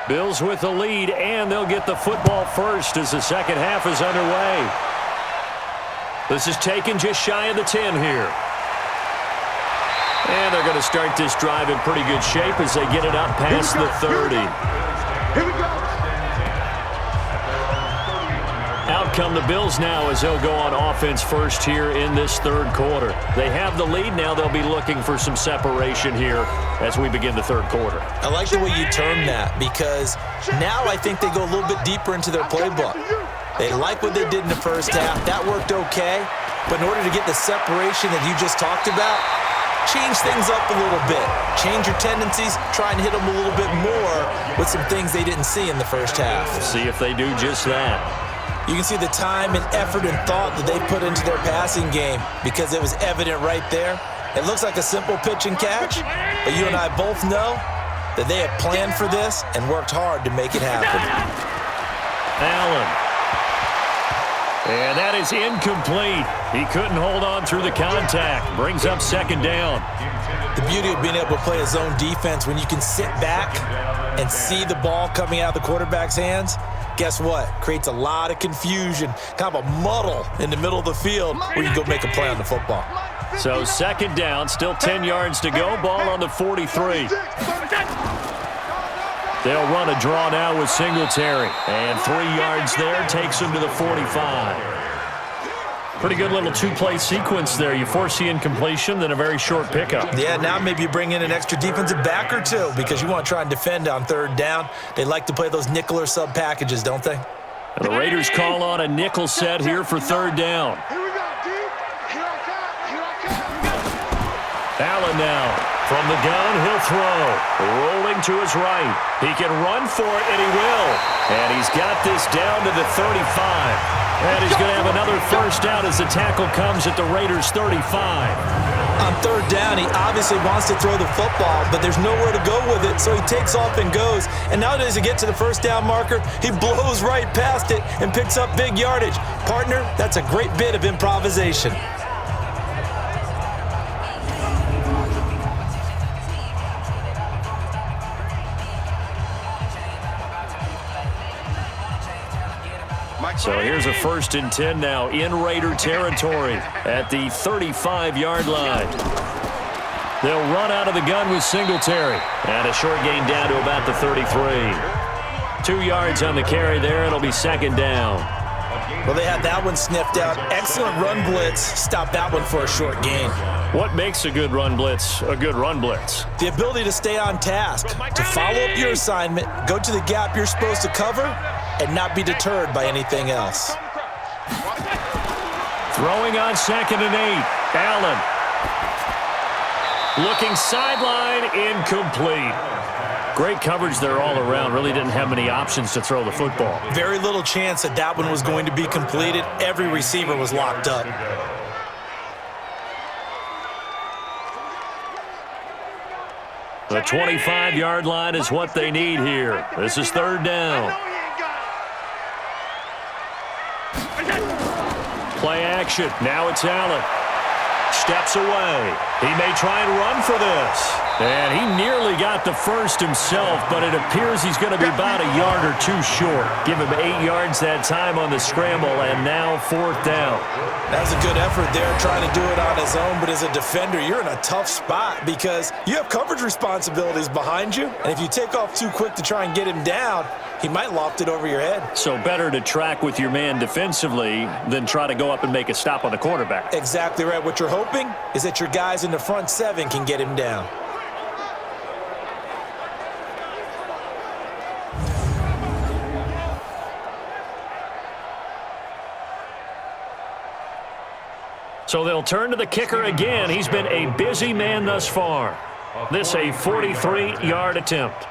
Bills with the lead, and they'll get the football first as the second half is underway. This is taken just shy of the 10 here. And they're going to start this drive in pretty good shape as they get it up past the 30. Here we go. Out come the Bills now as they'll go on offense first here in this third quarter. They have the lead now. They'll be looking for some separation here as we begin the third quarter. I like the way you term that because now I think they go a little bit deeper into their playbook. They like what they did in the first half. That worked okay. But in order to get the separation that you just talked about, change things up a little bit. Change your tendencies. Try and hit them a little bit more with some things they didn't see in the first half. See if they do just that. You can see the time and effort and thought that they put into their passing game because it was evident right there. It looks like a simple pitch and catch, but you and I both know that they have planned for this and worked hard to make it happen. Allen. And that is incomplete. He couldn't hold on through the contact. Brings up second down. The beauty of being able to play a zone defense when you can sit back and see the ball coming out of the quarterback's hands, guess what? Creates a lot of confusion, kind of a muddle in the middle of the field where you can go make a play on the football. So second down, still 10 yards to go. Ball on the 43. They'll run a draw now with Singletary. And 3 yards there takes them to the 45. Pretty good little two-play sequence there. You force the incompletion, then a very short pickup. Yeah, now maybe you bring in an extra defensive back or two because you want to try and defend on third down. They like to play those nickel or sub packages, don't they? And the Raiders call on a nickel set here for third down. Here we go, D. Here I come. Allen now. From the gun, he'll throw. Rolling to his right. He can run for it, and he will. And he's got this down to the 35. And he's going to have another first down as the tackle comes at the Raiders' 35. On third down, he obviously wants to throw the football, but there's nowhere to go with it, so he takes off and goes. And nowadays, to get to the first down marker, he blows right past it and picks up big yardage. Partner, that's a great bit of improvisation. So here's a 1st and 10 now in Raider territory at the 35-yard line. They'll run out of the gun with Singletary. And a short gain down to about the 33. 2 yards on the carry there. It'll be second down. Well, they had that one sniffed out. Excellent run blitz. Stop that one for a short gain. What makes a good run blitz a good run blitz? The ability to stay on task, to follow up your assignment, go to the gap you're supposed to cover, and not be deterred by anything else. Throwing on 2nd and 8. Allen. Looking sideline, incomplete. Great coverage there all around. Really didn't have many options to throw the football. Very little chance that that one was going to be completed. Every receiver was locked up. The 25-yard line is what they need here. This is third down. Play action. Now it's Allen. Steps away. He may try and run for this. And he nearly got the first himself, but it appears he's going to be about a yard or two short. Give him 8 yards that time on the scramble, and now fourth down. That was a good effort there, trying to do it on his own, but as a defender, you're in a tough spot because you have coverage responsibilities behind you, and if you take off too quick to try and get him down, he might loft it over your head. So better to track with your man defensively than try to go up and make a stop on the quarterback. Exactly right. What you're hoping is that your guys in the front 7 can get him down. So they'll turn to the kicker again. He's been a busy man thus far. This a 43-yard attempt.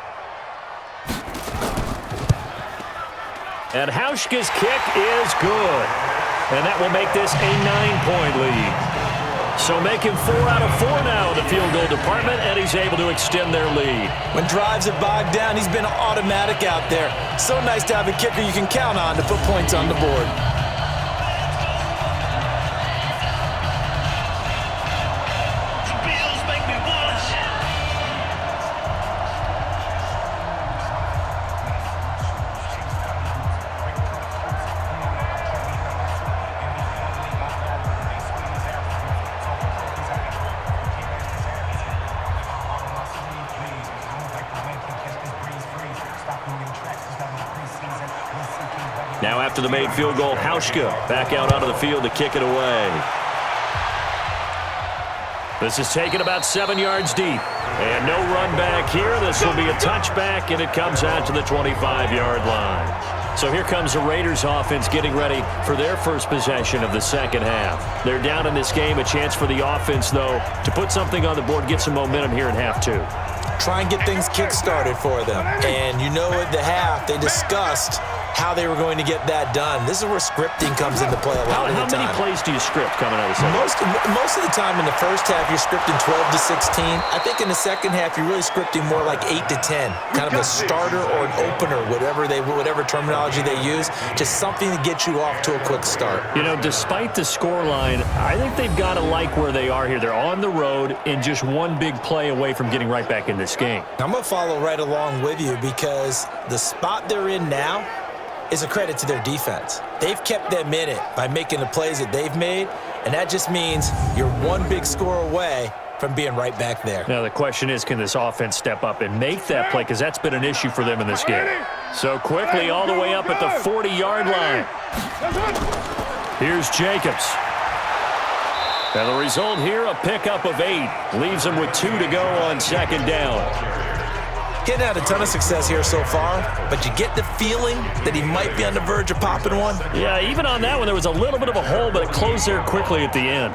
And Hauschka's kick is good. And that will make this a 9-point lead. So making 4 out of 4 now in the field goal department, and he's able to extend their lead. When drives are bogged down, he's been automatic out there. So nice to have a kicker you can count on to put points on the board. Now after the made field goal, Hauschka back out onto the field to kick it away. This is taken about 7 yards deep. And no run back here. This will be a touchback, and it comes out to the 25-yard line. So here comes the Raiders offense getting ready for their first possession of the second half. They're down in this game. A chance for the offense, though, to put something on the board, get some momentum here in half 2. Try and get things kick-started for them. And you know at the half, they discussed how they were going to get that done. This is where scripting comes into play a lot of the time. How many plays do you script coming out of the second? Most of the time in the first half, you're scripting 12 to 16. I think in the second half, you're really scripting more like 8 to 10. Kind of a starter or an opener, whatever terminology they use. Just something to get you off to a quick start. You know, despite the scoreline, I think they've got to like where they are here. They're on the road and just one big play away from getting right back in this game. I'm going to follow right along with you because the spot they're in now is a credit to their defense. They've kept them in it by making the plays that they've made, and that just means you're one big score away from being right back there. Now the question is, can this offense step up and make that play, because that's been an issue for them in this game. So quickly all the way up at the 40-yard line. Here's Jacobs. And the result here, a pickup of 8. Leaves them with 2 to go on second down. Getting out a ton of success here so far, but you get the feeling that he might be on the verge of popping one. Yeah, even on that one, there was a little bit of a hole, but it closed there quickly at the end.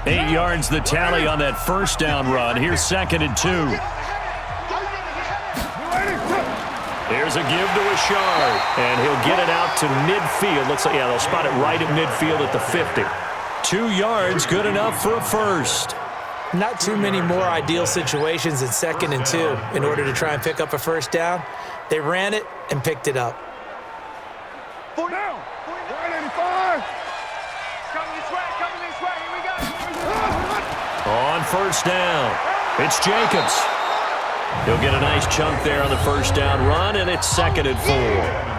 8 yards the tally on that first down run. Here's 2nd and 2. Here's a give to Ashard, and he'll get it out to midfield. Looks like, yeah, they'll spot it right at midfield at the 50. 2 yards, good enough for a first. Not too many more ideal situations in 2nd and 2 in order to try and pick up a first down. They ran it and picked it up. 4 down. 185. Coming this way, here we go. On first down, it's Jacobs. He'll get a nice chunk there on the first down run, and it's 2nd and 4.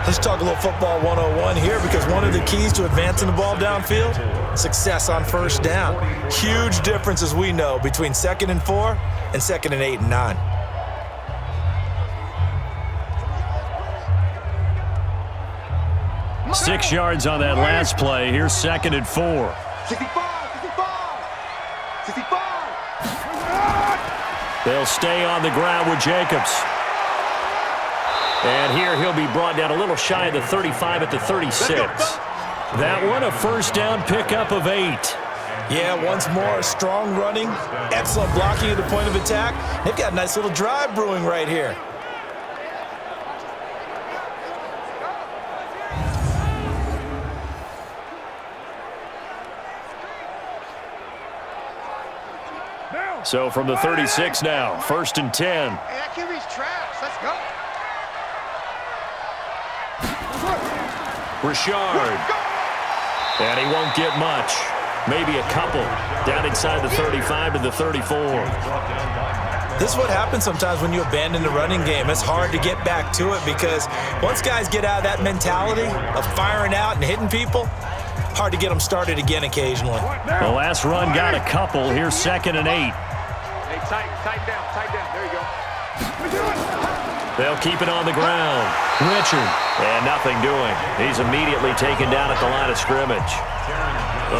Let's talk a little football 101 here, because one of the keys to advancing the ball downfield, success on first down. Huge difference, as we know, between 2nd and 4 and 2nd and 8 and 9. Six yards on that last play. Here's 2nd and 4. 65. They'll stay on the ground with Jacobs. And here he'll be brought down a little shy of the 35 at the 36. That one, a first down pickup of 8. Yeah, once more, strong running, excellent blocking at the point of attack. They've got a nice little drive brewing right here. So from the 36 now, 1st and 10. Hey, that QB's trash. Let's go. Richard. And he won't get much. Maybe a couple. Down inside the 35 to the 34. This is what happens sometimes when you abandon the running game. It's hard to get back to it because once guys get out of that mentality of firing out and hitting people, hard to get them started again occasionally. The last run got a couple. Here's 2nd and 8. Hey, tighten down. There you go. They'll keep it on the ground. Richard. And nothing doing. He's immediately taken down at the line of scrimmage.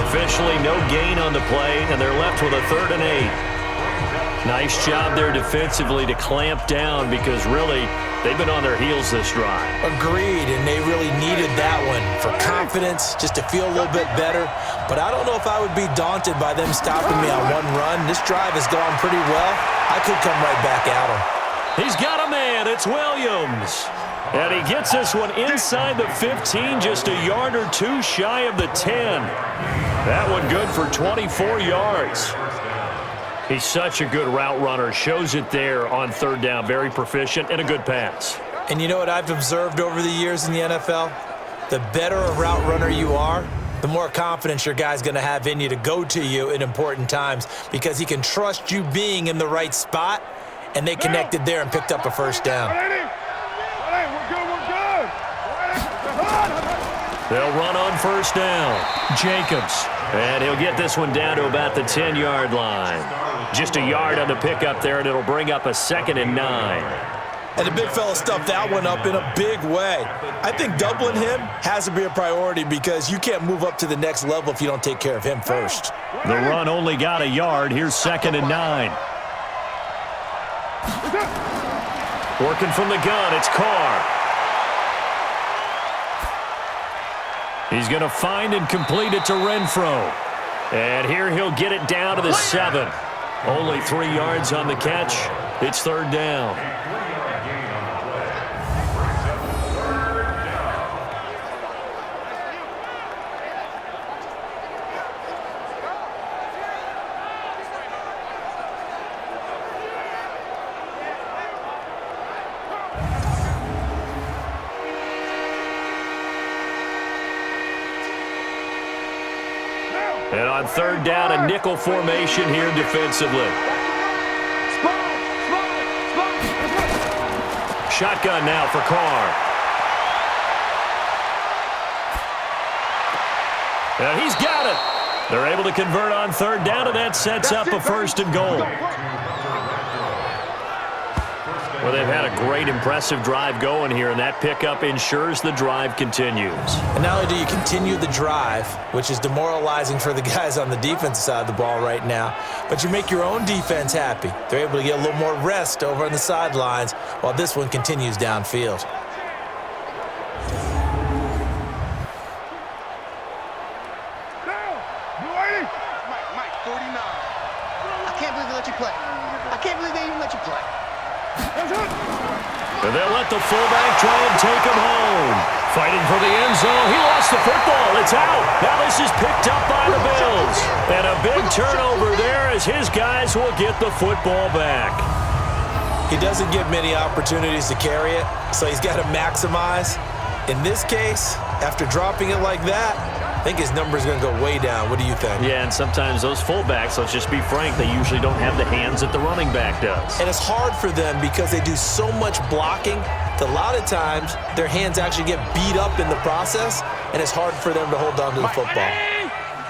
Officially no gain on the play, and they're left with a 3rd and 8. Nice job there defensively to clamp down because really they've been on their heels this drive. Agreed, and they really needed that one for confidence, just to feel a little bit better. But I don't know if I would be daunted by them stopping me on one run. This drive has gone pretty well. I could come right back at them. He's got a man. It's Williams. And he gets this one inside the 15, just a yard or two shy of the 10. That one good for 24 yards. He's such a good route runner. Shows it there on 3rd down. Very proficient and a good pass. And you know what I've observed over the years in the NFL? The better a route runner you are, the more confidence your guy's going to have in you to go to you in important times because he can trust you being in the right spot, and they connected there and picked up a 1st down. They'll run on 1st down. Jacobs. And he'll get this one down to about the 10-yard line. Just a yard on the pickup there, and it'll bring up a 2nd and 9. And the big fella stuffed that one up in a big way. I think doubling him has to be a priority because you can't move up to the next level if you don't take care of him first. The run only got a yard. Here's 2nd and 9. Working from the gun, it's Carr. He's going to find and complete it to Renfro. And here he'll get it down to the 7. Only 3 yards on the catch. It's 3rd down. And on 3rd down, a nickel formation here defensively. Shotgun now for Carr. And he's got it. They're able to convert on 3rd down, and that sets up a 1st and goal. Well, they've had a great, impressive drive going here, and that pickup ensures the drive continues. And not only do you continue the drive, which is demoralizing for the guys on the defensive side of the ball right now, but you make your own defense happy. They're able to get a little more rest over on the sidelines while this one continues downfield. Mike, 49. I can't believe they let you play. I can't believe they even let you play. And they'll let the fullback try and take him home. Fighting for the end zone. He lost the football. It's out. Now this is picked up by the Bills. And a big turnover there as his guys will get the football back. He doesn't get many opportunities to carry it, so he's got to maximize. In this case, after dropping it like that, I think his number is going to go way down. What do you think? Yeah, and sometimes those fullbacks, let's just be frank, they usually don't have the hands that the running back does. And it's hard for them because they do so much blocking that a lot of times their hands actually get beat up in the process, and it's hard for them to hold on to the football.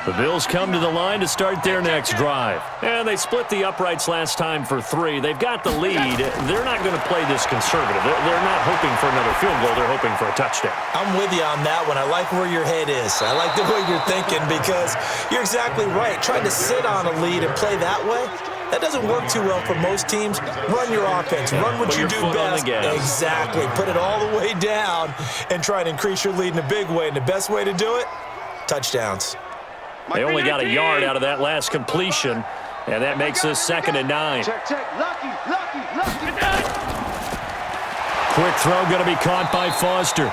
The Bills come to the line to start their next drive. And they split the uprights last time for 3. They've got the lead. They're not going to play this conservative. They're not hoping for another field goal. They're hoping for a touchdown. I'm with you on that one. I like where your head is. I like the way you're thinking because you're exactly right. Trying to sit on a lead and play that way, that doesn't work too well for most teams. Run your offense. Run what you do best. Exactly. Put it all the way down and try to increase your lead in a big way. And the best way to do it, touchdowns. They only got a yard out of that last completion, and that makes this 2nd and 9. Check. Lucky. Quick throw going to be caught by Foster.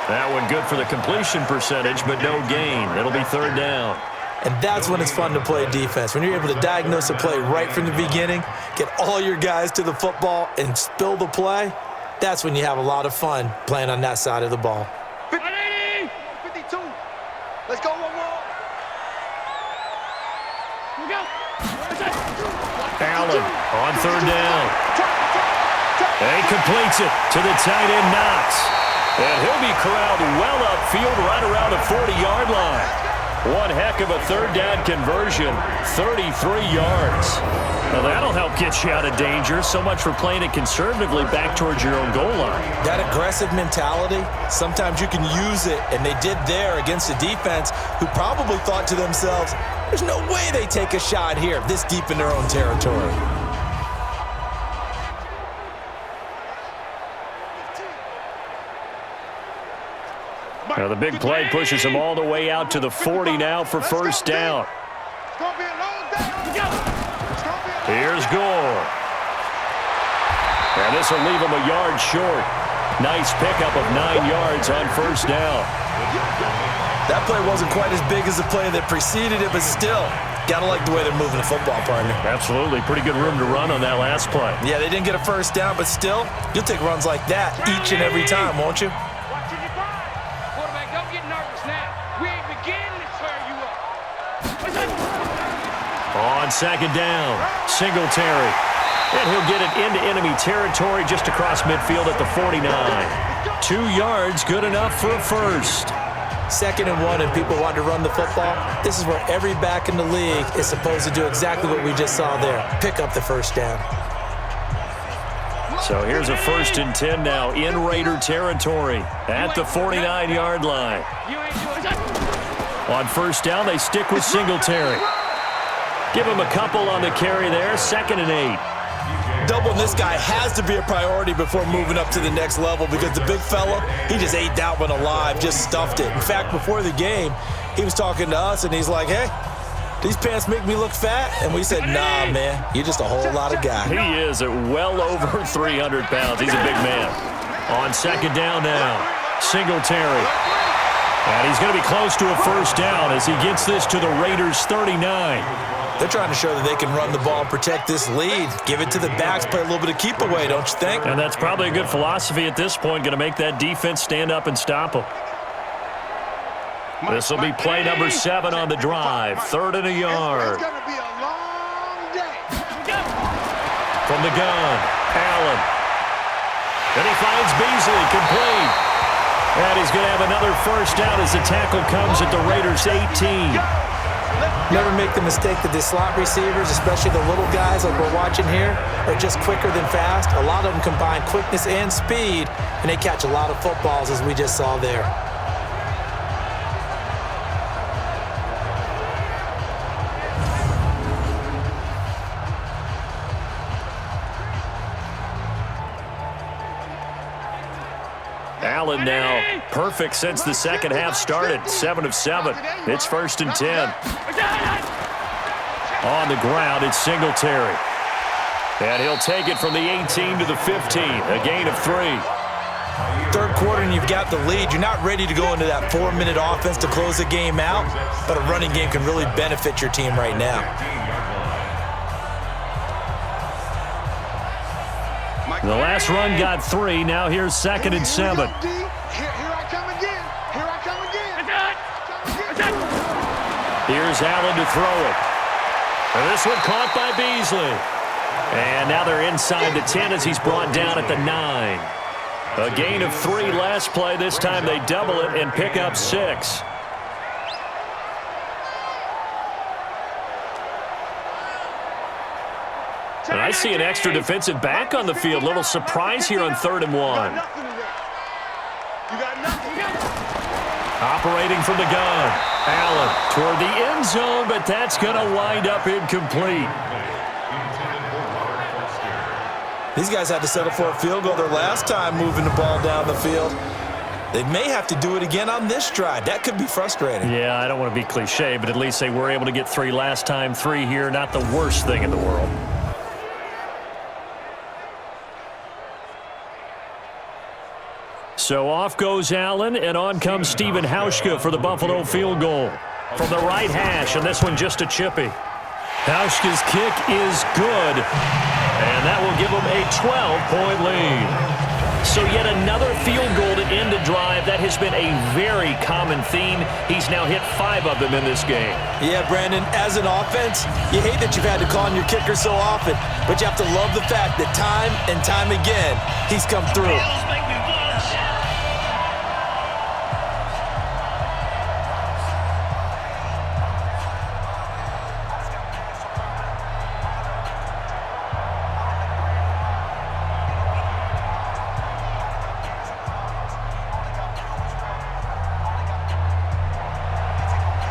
That one good for the completion percentage, but no gain. It'll be 3rd down. And that's when it's fun to play defense. When you're able to diagnose a play right from the beginning, get all your guys to the football, and spill the play, that's when you have a lot of fun playing on that side of the ball. 52. Let's go one more. Allen on 3rd down. And he completes it to the tight end, Knox. And he'll be corralled well upfield right around the 40-yard line. One heck of a 3rd down conversion, 33 yards. Now that'll help get you out of danger. So much for playing it conservatively back towards your own goal line. That aggressive mentality, sometimes you can use it, and they did there against a defense who probably thought to themselves, there's no way they take a shot here this deep in their own territory. Now the big play pushes them all the way out to the 40 now for 1st down. Here's Gore. And this will leave him a yard short. Nice pickup of 9 yards on 1st down. That play wasn't quite as big as the play that preceded it, but still, gotta like the way they're moving the football, partner. Absolutely. Pretty good room to run on that last play. Yeah, they didn't get a 1st down, but still, you'll take runs like that each and every time, won't you? On 2nd down, Singletary. And he'll get it into enemy territory just across midfield at the 49. 2 yards, good enough for a 1st. 2nd and 1, and people want to run the football. This is where every back in the league is supposed to do exactly what we just saw there. Pick up the 1st down. So here's a 1st and 10 now in Raider territory at the 49-yard line. On 1st down, they stick with Singletary. Give him a couple on the carry there, 2nd and 8. Doubling this guy has to be a priority before moving up to the next level because the big fella, he just ate that one alive, just stuffed it. In fact, before the game, he was talking to us, and he's like, hey, these pants make me look fat? And we said, nah, man, you're just a whole lot of guy. He is at well over 300 pounds. He's a big man. On 2nd down now, Singletary. And he's going to be close to a 1st down as he gets this to the Raiders' 39. They're trying to show that they can run the ball and protect this lead. Give it to the backs, play a little bit of keep away, don't you think? And that's probably a good philosophy at this point, going to make that defense stand up and stop them. This will be play number 7 on the drive, 3rd and a yard. It's going to be a long day. From the gun, Allen. Then he finds Beasley, complete. And he's going to have another 1st down as the tackle comes at the Raiders' 18. Never make the mistake that the slot receivers, especially the little guys like we're watching here, are just quicker than fast. A lot of them combine quickness and speed, and they catch a lot of footballs as we just saw there. Allen now perfect since the 2nd half started. 7 of 7. It's 1st and 10. On the ground, it's Singletary. And he'll take it from the 18 to the 15. A gain of 3. 3rd quarter and you've got the lead. You're not ready to go into that 4-minute offense to close the game out, but a running game can really benefit your team right now. The last run got 3. Now here's 2nd and 7. Here I come again. Here I come again. Here's Allen to throw it. And this one caught by Beasley. And now they're inside the 10 as he's brought down at the 9. A gain of 3 last play. This time they double it and pick up 6. And I see an extra defensive back on the field. Little surprise here on 3rd and 1. Operating from the gun. Allen toward the end zone, but that's going to wind up incomplete. These guys had to settle for a field goal their last time moving the ball down the field. They may have to do it again on this drive. That could be frustrating. Yeah, I don't want to be cliche, but at least they were able to get 3 last time. 3 here, not the worst thing in the world. So off goes Allen, and on comes Stephen Hauschka for the Buffalo field goal. From the right hash, and this one just a chippy. Hauschka's kick is good, and that will give them a 12-point lead. So yet another field goal to end a drive. That has been a very common theme. He's now hit 5 of them in this game. Yeah, Brandon, as an offense, you hate that you've had to call on your kicker so often, but you have to love the fact that time and time again, he's come through.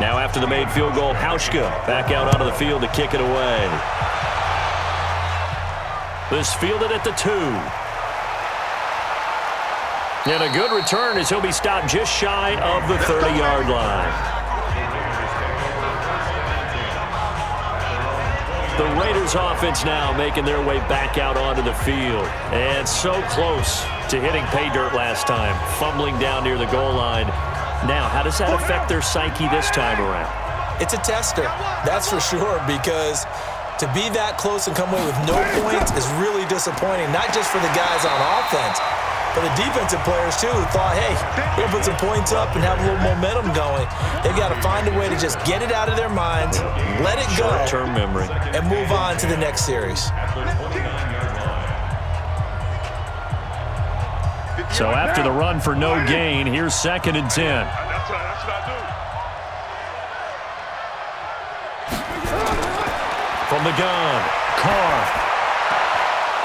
Now after the made field goal, Hauschka back out onto the field to kick it away. This fielded at the 2. And a good return as he'll be stopped just shy of the 30-yard line. The Raiders offense now making their way back out onto the field. And so close to hitting pay dirt last time, fumbling down near the goal line. Now, how does that affect their psyche this time around? It's a tester, that's for sure, because to be that close and come away with no points is really disappointing, not just for the guys on offense, but the defensive players, too, who thought, hey, we're going to put some points up and have a little momentum going. They've got to find a way to just get it out of their minds, let it go, short-term memory, and move on to the next series. So after the run for no gain, here's 2nd and 10. That's what I do. From the gun, Carr.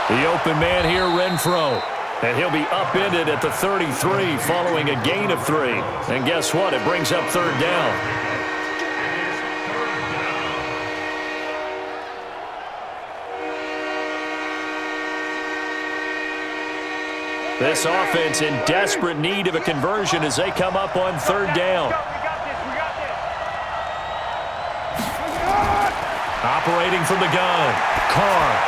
The open man here, Renfro. And he'll be upended at the 33 following a gain of 3. And guess what? It brings up 3rd down. This offense in desperate need of a conversion as they come up on 3rd down. Operating from the gun, Carr.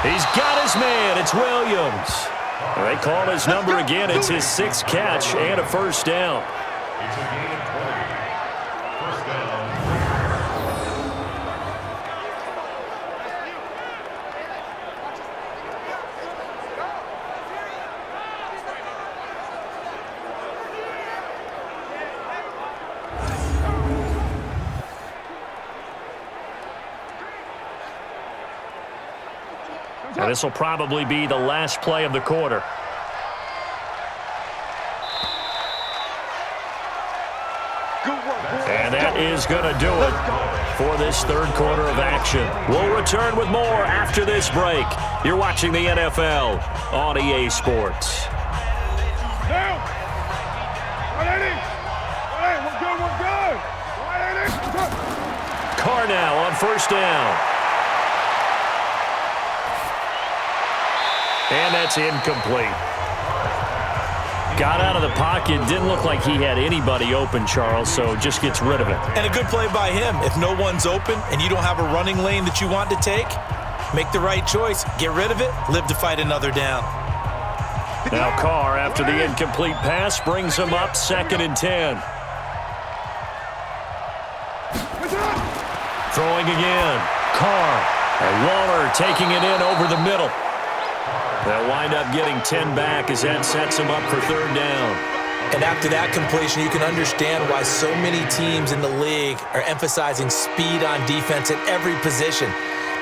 He's got his man. It's Williams. They call his number again. It's his 6th catch and a 1st down. And this will probably be the last play of the quarter. And that is going to do it for this 3rd quarter of action. We'll return with more after this break. You're watching the NFL on EA Sports. Carr now on 1st down. And that's incomplete. Got out of the pocket. Didn't look like he had anybody open, Charles, so just gets rid of it. And a good play by him. If no one's open and you don't have a running lane that you want to take, make the right choice. Get rid of it. Live to fight another down. Now Carr, after the incomplete pass, brings him up 2nd and 10. Throwing again. Carr. And Waller taking it in over the middle. They'll wind up getting 10 back as that sets them up for 3rd down. And after that completion, you can understand why so many teams in the league are emphasizing speed on defense at every position.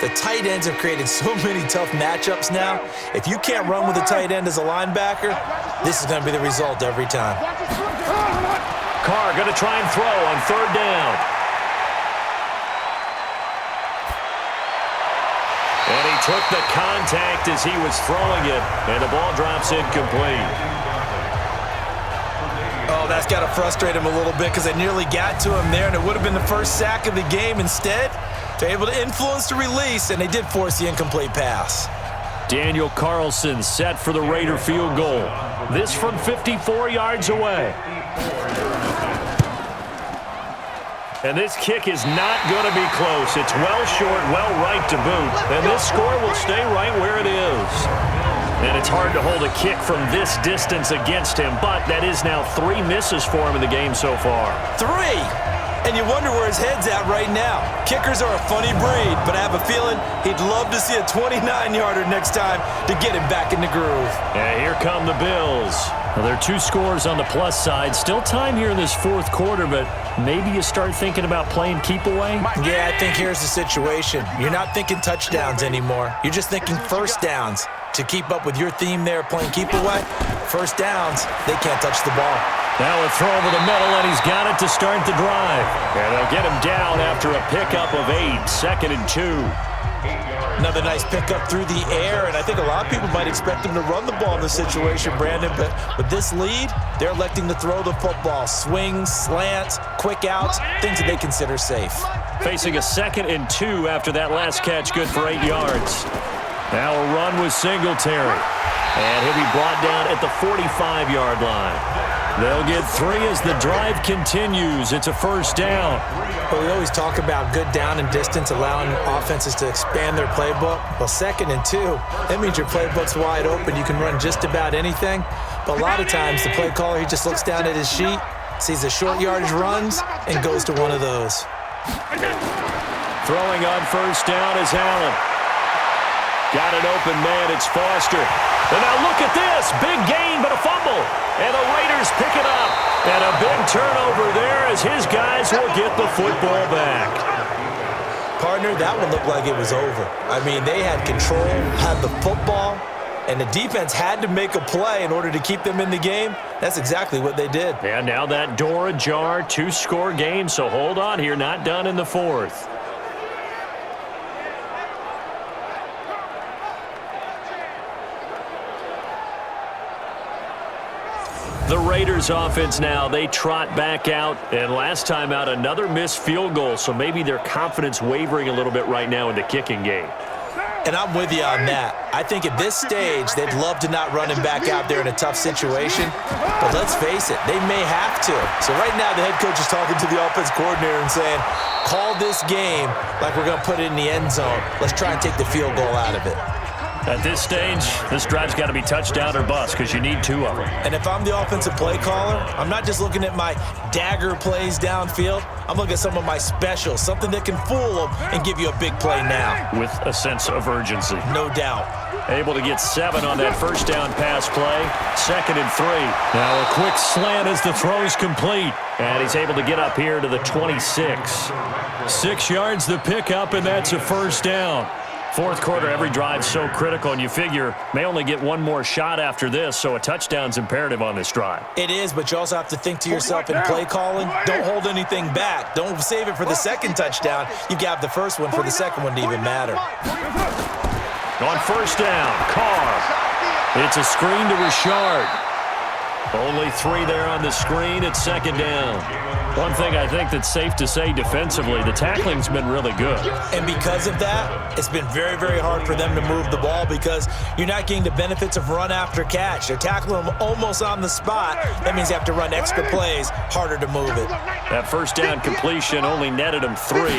The tight ends have created so many tough matchups now. If you can't run with a tight end as a linebacker, this is going to be the result every time. Carr going to try and throw on 3rd down. And he took the contact as he was throwing it, and the ball drops incomplete. Oh, that's got to frustrate him a little bit because they nearly got to him there, and it would have been the first sack of the game. Instead, they're able to influence the release, and they did force the incomplete pass. Daniel Carlson set for the Raider field goal. This from 54 yards away. And this kick is not going to be close. It's well short, well right to boot. And this score will stay right where it is. And it's hard to hold a kick from this distance against him, but that is now 3 misses for him in the game so far. 3! And you wonder where his head's at right now. Kickers are a funny breed, but I have a feeling he'd love to see a 29-yarder next time to get him back in the groove. And here come the Bills. Well, there are 2 scores on the plus side. Still time here in this 4th quarter, but maybe you start thinking about playing keep away? Yeah, I think here's the situation. You're not thinking touchdowns anymore. You're just thinking first downs. To keep up with your theme there, playing keep away, first downs, they can't touch the ball. Now a throw over the middle, and he's got it to start the drive. And they'll get him down after a pickup of 8, 2nd and 2. Another nice pickup through the air, and I think a lot of people might expect them to run the ball in this situation, Brandon, but with this lead, they're electing to throw the football. Swings, slants, quick outs, things that they consider safe. Facing a 2nd and 2 after that last catch, good for 8 yards. Now a run with Singletary, and he'll be brought down at the 45-yard line. They'll get 3 as the drive continues. It's a first down. Well, we always talk about good down and distance, allowing offenses to expand their playbook. Well, 2nd and 2, that means your playbook's wide open. You can run just about anything. But a lot of times, the play caller, he just looks down at his sheet, sees the short yardage runs, and goes to one of those. Throwing on first down is Allen. Got an open man, it's Foster. And now look at this, big gain but a fumble. And the Raiders pick it up. And a big turnover there as his guys will get the football back. Partner, that one looked like it was over. I mean, they had control, had the football, and the defense had to make a play in order to keep them in the game. That's exactly what they did. And now that door ajar, 2-score game, so hold on here, not done in the 4th. The Raiders offense now, they trot back out, and last time out, another missed field goal, so maybe their confidence wavering a little bit right now in the kicking game. And I'm with you on that. I think at this stage, they'd love to not run him back out there in a tough situation, but let's face it, they may have to. So right now, the head coach is talking to the offense coordinator and saying, call this game like we're going to put it in the end zone. Let's try and take the field goal out of it. At this stage, this drive's got to be touchdown or bust because you need 2 of them. And if I'm the offensive play caller, I'm not just looking at my dagger plays downfield. I'm looking at some of my specials, something that can fool them and give you a big play now. With a sense of urgency. No doubt. Able to get 7 on that first down pass play. 2nd and 3. Now a quick slant as the throw's complete. And he's able to get up here to the 26. 6 yards the pickup, and that's a first down. 4th quarter, every drive's so critical, and you figure may only get 1 more shot after this, so a touchdown's imperative on this drive. It is, but you also have to think to yourself in play calling, don't hold anything back. Don't save it for the 2nd touchdown. You got the first one for the 2nd one to even matter. On first down, Carr. It's a screen to Richard. Only 3 there on the screen at 2nd down. One thing I think that's safe to say defensively, the tackling's been really good. And because of that, it's been very, very hard for them to move the ball because you're not getting the benefits of run after catch. They're tackling them almost on the spot. That means you have to run extra plays, harder to move it. That first down completion only netted them 3.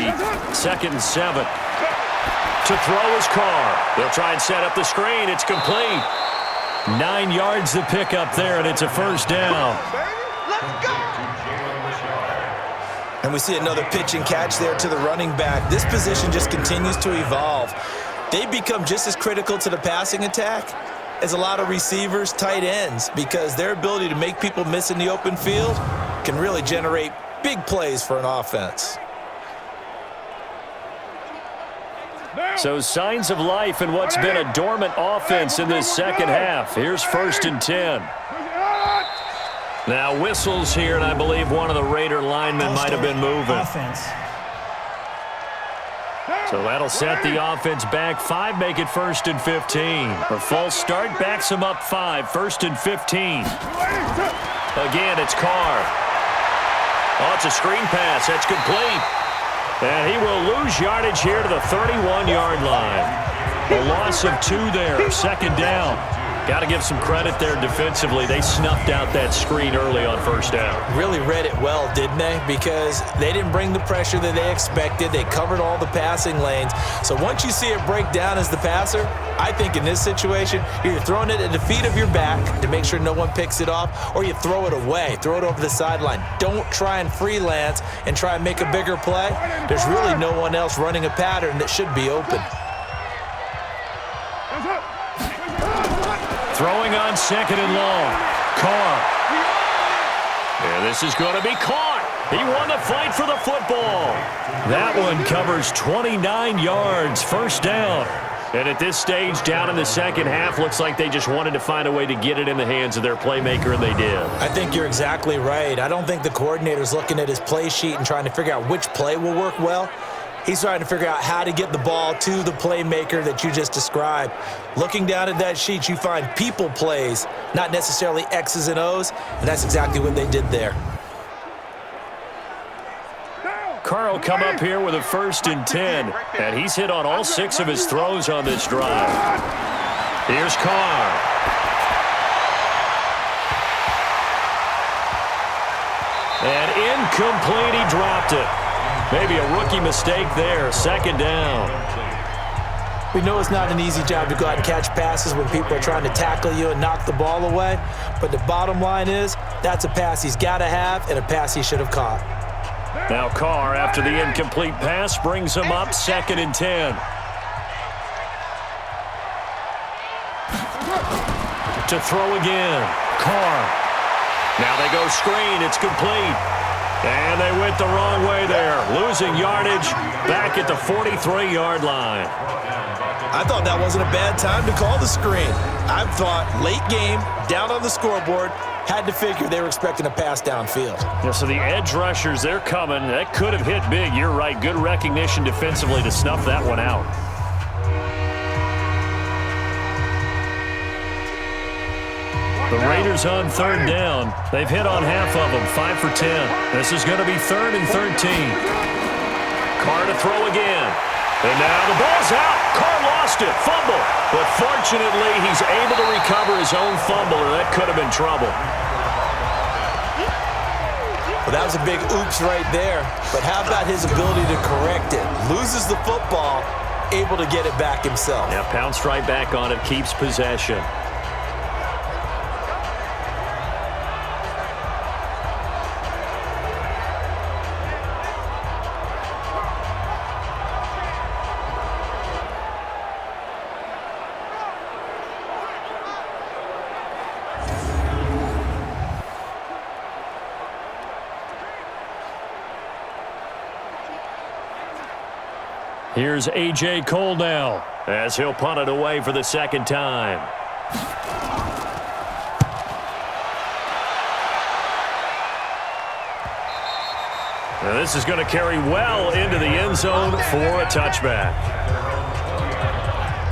2nd and 7. To throw is Carr. They'll try and set up the screen. It's complete. 9 yards to pick up there, and it's a first down. Let's go! And we see another pitch and catch there to the running back. This position just continues to evolve. They become just as critical to the passing attack as a lot of receivers, tight ends, because their ability to make people miss in the open field can really generate big plays for an offense. So signs of life in what's been a dormant offense in this 2nd half. Here's 1st and 10. Now whistles here, and I believe one of the Raider linemen might have been moving. So that'll set the offense back 5, make it 1st and 15. A false start backs him up 5, 1st and 15. Again, it's Carr. Oh, it's a screen pass. That's complete. And he will lose yardage here to the 31-yard line. A loss of 2 there, second down. Got to give some credit there defensively. They snuffed out that screen early on first down. Really read it well, didn't they? Because they didn't bring the pressure that they expected. They covered all the passing lanes. So once you see it break down as the passer, I think in this situation, you're throwing it at the feet of your back to make sure no one picks it off, or you throw it away, throw it over the sideline. Don't try and freelance and try and make a bigger play. There's really no one else running a pattern that should be open. Throwing on second and long. Carr. And this is going to be caught. He won the fight for the football. That one covers 29 yards, first down. And at this stage, down in the second half, looks like they just wanted to find a way to get it in the hands of their playmaker, and they did. I think you're exactly right. I don't think the coordinator's looking at his play sheet and trying to figure out which play will work well. He's trying to figure out how to get the ball to the playmaker that you just described. Looking down at that sheet, you find people plays, not necessarily X's and O's, and that's exactly what they did there. Carr will come up here with a 1st and 10, and he's hit on all 6 of his throws on this drive. Here's Carr. And incomplete, he dropped it. Maybe a rookie mistake there, second down. We know it's not an easy job to go out and catch passes when people are trying to tackle you and knock the ball away, but the bottom line is that's a pass he's got to have and a pass he should have caught. Now Carr, after the incomplete pass, brings him up 2nd and 10. To throw again, Carr. Now they go screen, it's complete. And they went the wrong way there, losing yardage back at the 43-yard line. I thought that wasn't a bad time to call the screen. I thought late game, down on the scoreboard, had to figure they were expecting a pass downfield. Yeah, so the edge rushers, they're coming. That could have hit big. You're right. Good recognition defensively to snuff that one out. The Raiders on 3rd down. They've hit on half of them, 5 for 10. This is going to be 3rd and 13. Carr to throw again. And now the ball's out. Carr lost it. Fumble. But fortunately, he's able to recover his own fumble, or that could have been trouble. Well, that was a big oops right there. But how about his ability to correct it? Loses the football, able to get it back himself. Yeah, pounced right back on it, keeps possession. Here's A.J. Cole now as he'll punt it away for the 2nd time. Now this is going to carry well into the end zone for a touchback.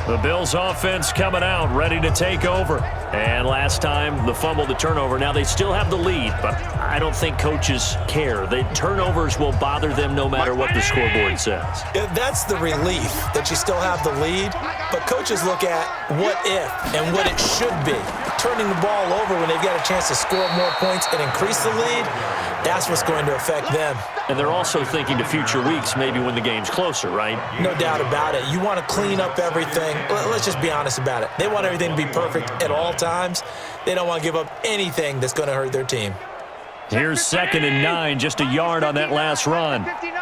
The Bills offense coming out, ready to take over. And last time, the fumble, the turnover. Now they still have the lead, but I don't think coaches care. The turnovers will bother them no matter what the scoreboard says. That's the relief that you still have the lead, but coaches look at what if and what it should be. Turning the ball over when they've got a chance to score more points and increase the lead, that's what's going to affect them. And they're also thinking to future weeks, maybe when the game's closer, right? No doubt about it. You want to clean up everything. Let's just be honest about it. They want everything to be perfect at all times. They don't want to give up anything that's going to hurt their team. Here's 2nd and 9, just a yard on that last run. Watch the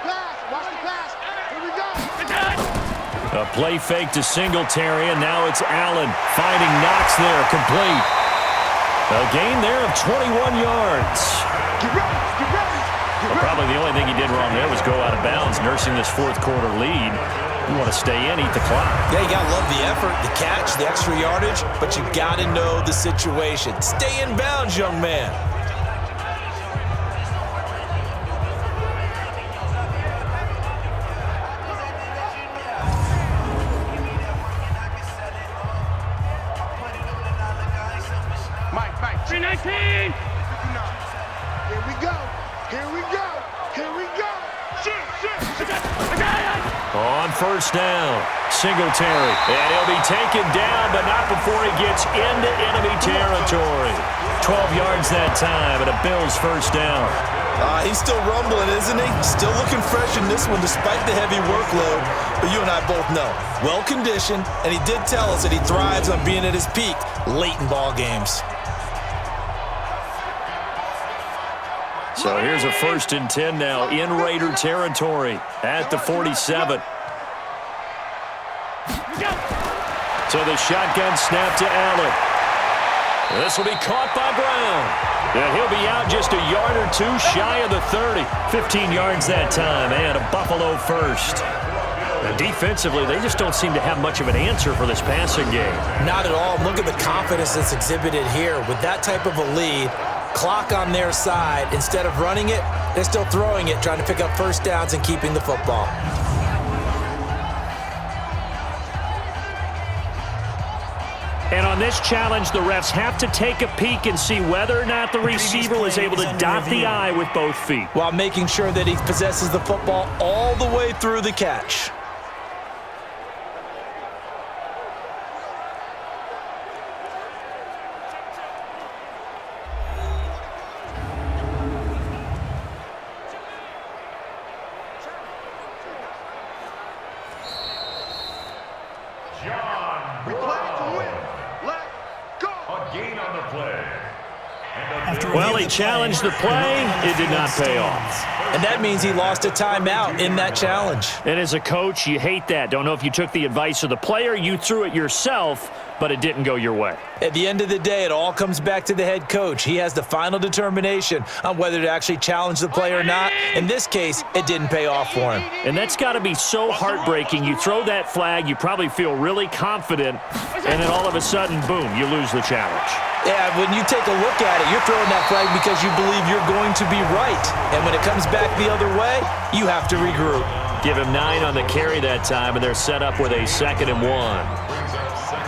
pass. Watch the pass. Here we go. A play fake to Singletary, and now it's Allen finding Knox there, complete. A gain there of 21 yards. Well, probably the only thing he did wrong there was go out of bounds, nursing this 4th quarter lead. You want to stay in, eat the clock. Yeah, you got to love the effort, the catch, the extra yardage, but you got to know the situation. Stay in bounds, young man. Mike. 319. Here we go. Here we go. Here we go. Shit. I got it. On first down, Singletary. And he'll be taken down, but not before he gets into enemy territory. 12 yards that time, and a Bills first down. He's still rumbling, isn't he? Still looking fresh in this one despite the heavy workload. But you and I both know, well-conditioned, and he did tell us that he thrives on being at his peak late in ball games. So here's a 1st and 10 now in Raider territory at the 47. So the shotgun snap to Allen. This will be caught by Brown. And he'll be out just a yard or two shy of the 30. 15 yards that time, and a Buffalo first. And defensively, they just don't seem to have much of an answer for this passing game. Not at all. Look at the confidence that's exhibited here. With that type of a lead, clock on their side, instead of running it, they're still throwing it, trying to pick up first downs and keeping the football. And on this challenge, the refs have to take a peek and see whether or not the receiver was able to dot the I with both feet, while making sure that he possesses the football all the way through the catch. Well, he challenged the play. It did not pay off. And that means he lost a timeout in that challenge. And as a coach, you hate that. Don't know if you took the advice of the player, you threw it yourself, but it didn't go your way. At the end of the day, it all comes back to the head coach. He has the final determination on whether to actually challenge the play or not. In this case, it didn't pay off for him. And that's got to be so heartbreaking. You throw that flag, you probably feel really confident, and then all of a sudden, boom, you lose the challenge. Yeah, when you take a look at it, you're throwing that flag because you believe you're going to be right. And when it comes back the other way, you have to regroup. Give him 9 on the carry that time, and they're set up with a 2nd and 1.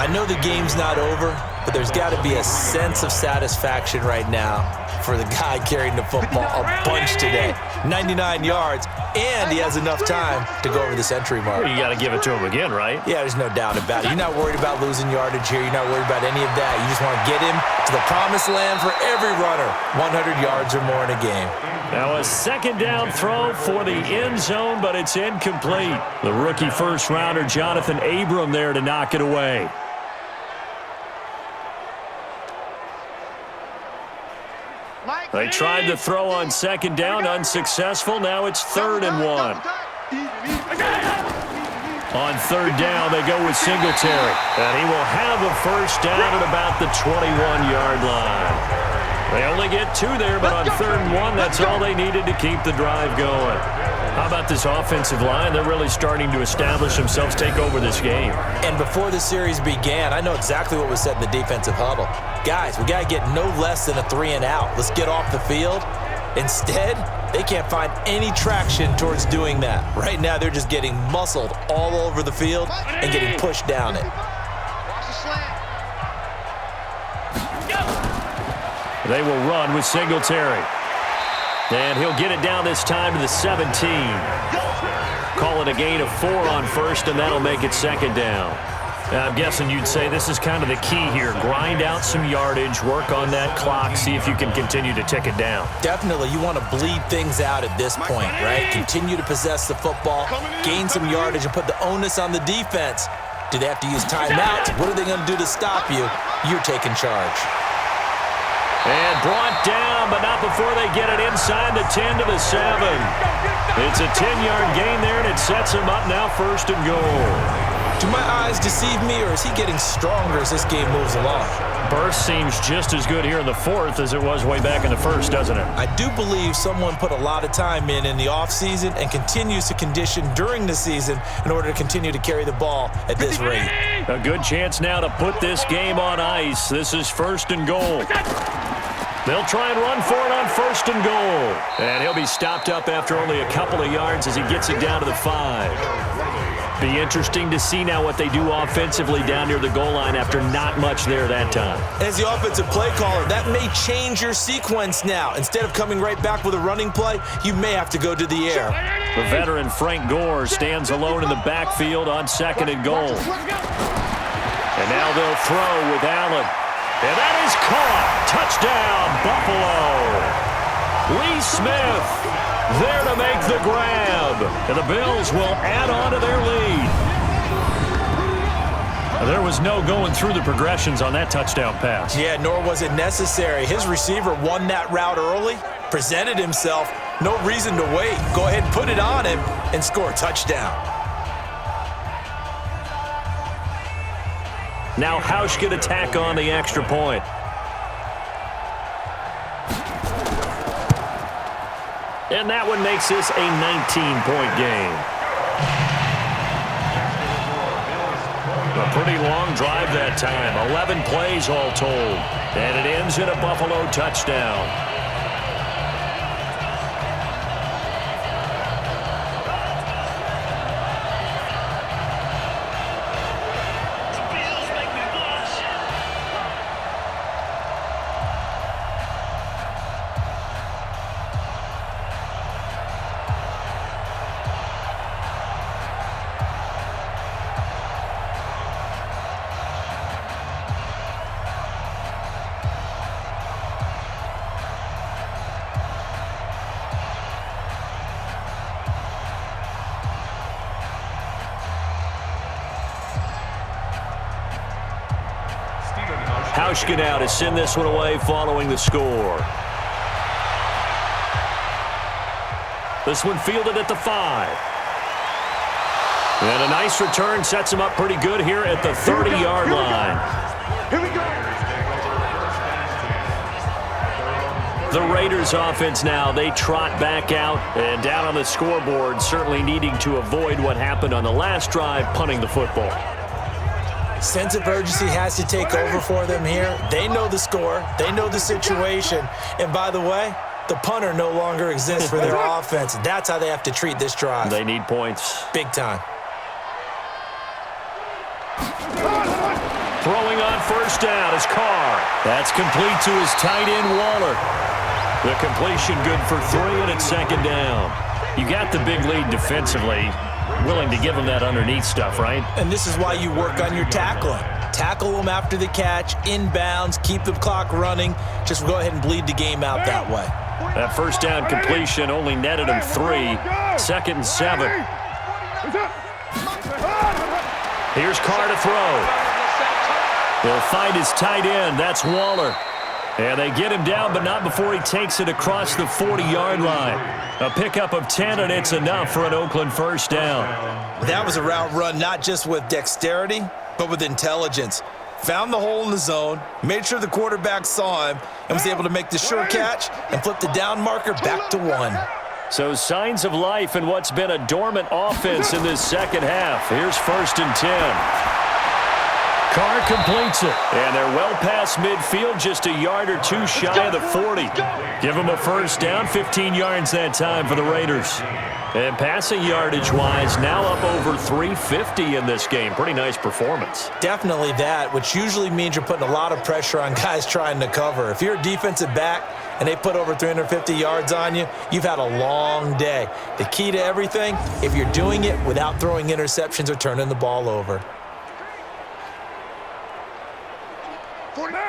I know the game's not over, but there's got to be a sense of satisfaction right now for the guy carrying the football a bunch today. 99 yards, and he has enough time to go over the century mark. You got to give it to him again, right? Yeah, there's no doubt about it. You're not worried about losing yardage here. You're not worried about any of that. You just want to get him to the promised land for every runner, 100 yards or more in a game. Now a 2nd down throw for the end zone, but it's incomplete. The rookie first-rounder, Jonathan Abram, there to knock it away. They tried to throw on 2nd down, unsuccessful. Now it's 3rd and 1. On 3rd down, they go with Singletary. And he will have a first down at about the 21-yard line. They only get 2 there, but on 3rd and 1, that's all they needed to keep the drive going. How about this offensive line? They're really starting to establish themselves, take over this game. And before the series began, I know exactly what was said in the defensive huddle. Guys, we got to get no less than a 3 and out. Let's get off the field. Instead, they can't find any traction towards doing that. Right now, they're just getting muscled all over the field and getting pushed down it. Watch the slant. They will run with Singletary. And he'll get it down this time to the 17. Call it a gain of 4 on 1st, and that'll make it 2nd down. I'm guessing you'd say this is kind of the key here. Grind out some yardage, work on that clock, see if you can continue to tick it down. Definitely, you want to bleed things out at this point, right? Continue to possess the football, gain some yardage, and put the onus on the defense. Do they have to use timeouts? What are they going to do to stop you? You're taking charge. And brought down, but not before they get it inside the 10 to the 7. It's a 10-yard gain there, and it sets him up now 1st and goal. Do my eyes deceive me, or is he getting stronger as this game moves along? Burst seems just as good here in the 4th as it was way back in the 1st, doesn't it? I do believe someone put a lot of time in the offseason and continues to condition during the season in order to continue to carry the ball at this rate. A good chance now to put this game on ice. This is 1st and goal. They'll try and run for it on 1st and goal. And he'll be stopped up after only a couple of yards as he gets it down to the 5. Be interesting to see now what they do offensively down near the goal line after not much there that time. As the offensive play caller, that may change your sequence now. Instead of coming right back with a running play, you may have to go to the air. The veteran Frank Gore stands alone in the backfield on 2nd and goal. And now they'll throw with Allen. And that is caught. Touchdown, Buffalo. Lee Smith there to make the grab. And the Bills will add on to their lead. There was no going through the progressions on that touchdown pass. Yeah, nor was it necessary. His receiver won that route early, presented himself. No reason to wait. Go ahead and put it on him and score a touchdown. Now Hausch can attack on the extra point. And that one makes this a 19-point game. A pretty long drive that time. 11 plays all told. And it ends in a Buffalo touchdown. Hauschka now to send this one away following the score. This one fielded at the 5. And a nice return sets him up pretty good here at the 30-yard line. Here we go. The Raiders offense now, they trot back out and down on the scoreboard, certainly needing to avoid what happened on the last drive, punting the football. Sense of urgency has to take over for them here. They know the score. They know the situation. And by the way, the punter no longer exists for their offense. That's how they have to treat this drive. They need points. Big time. Throwing on first down is Carr. That's complete to his tight end, Waller. The completion good for 3, and it's 2nd down. You got the big lead defensively. Willing to give them that underneath stuff, right? And this is why you work on your tackling. Tackle them after the catch, inbounds, keep the clock running. Just go ahead and bleed the game out that way. That first down completion only netted him 3. 2nd and 7. Here's Carr to throw. They'll find his tight end. That's Waller. And they get him down, but not before he takes it across the 40-yard line. A pickup of 10, and it's enough for an Oakland first down. That was a route run not just with dexterity, but with intelligence. Found the hole in the zone, made sure the quarterback saw him, and was able to make the sure catch and flip the down marker back to 1. So signs of life in what's been a dormant offense in this second half. Here's 1st and 10. Carr completes it, and they're well past midfield, just a yard or 2 shy of the 40. Give them a first down, 15 yards that time for the Raiders. And passing yardage-wise, now up over 350 in this game. Pretty nice performance. Definitely that, which usually means you're putting a lot of pressure on guys trying to cover. If you're a defensive back and they put over 350 yards on you, you've had a long day. The key to everything, if you're doing it without throwing interceptions or turning the ball over.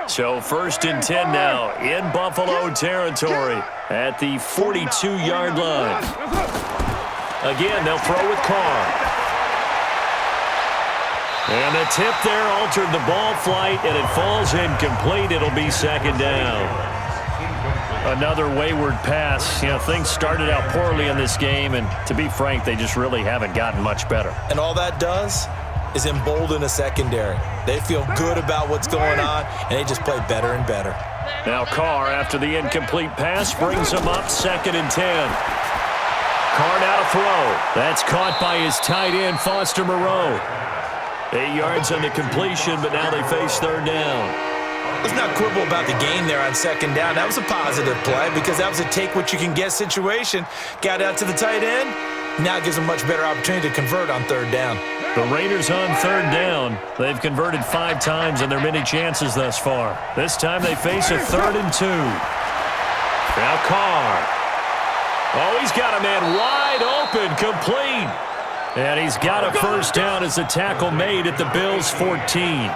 So 1st and 10 now in Buffalo territory at the 42-yard line. Again, they'll throw with Carr. And the tip there altered the ball flight, and it falls incomplete. It'll be 2nd down. Another wayward pass. You know, things started out poorly in this game, and to be frank, they just really haven't gotten much better. And all that does is embolden a secondary. They feel good about what's going on, and they just play better and better. Now Carr, after the incomplete pass, brings him up 2nd and 10. Carr now to throw. That's caught by his tight end, Foster Moreau. 8 yards on the completion, but now they face 3rd down. Let's not quibble about the game there on 2nd down. That was a positive play because that was a take-what-you-can-get situation. Got out to the tight end. Now it gives them a much better opportunity to convert on 3rd down. The Raiders on third down. They've converted 5 times on their many chances thus far. This time they face a 3rd and 2. Now Carr. Oh, he's got a man wide open, complete. And he's got a first down as the tackle made at the Bills' 14.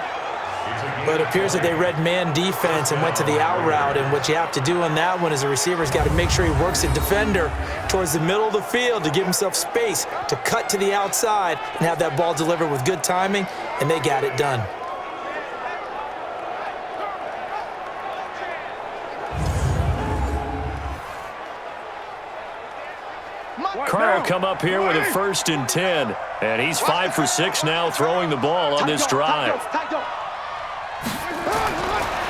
But it appears that they read man defense and went to the out route, and what you have to do on that one is the receiver's got to make sure he works a defender towards the middle of the field to give himself space to cut to the outside and have that ball delivered with good timing, and they got it done. Carr will come up here with a 1st and 10, and he's 5 for 6 now throwing the ball on this drive.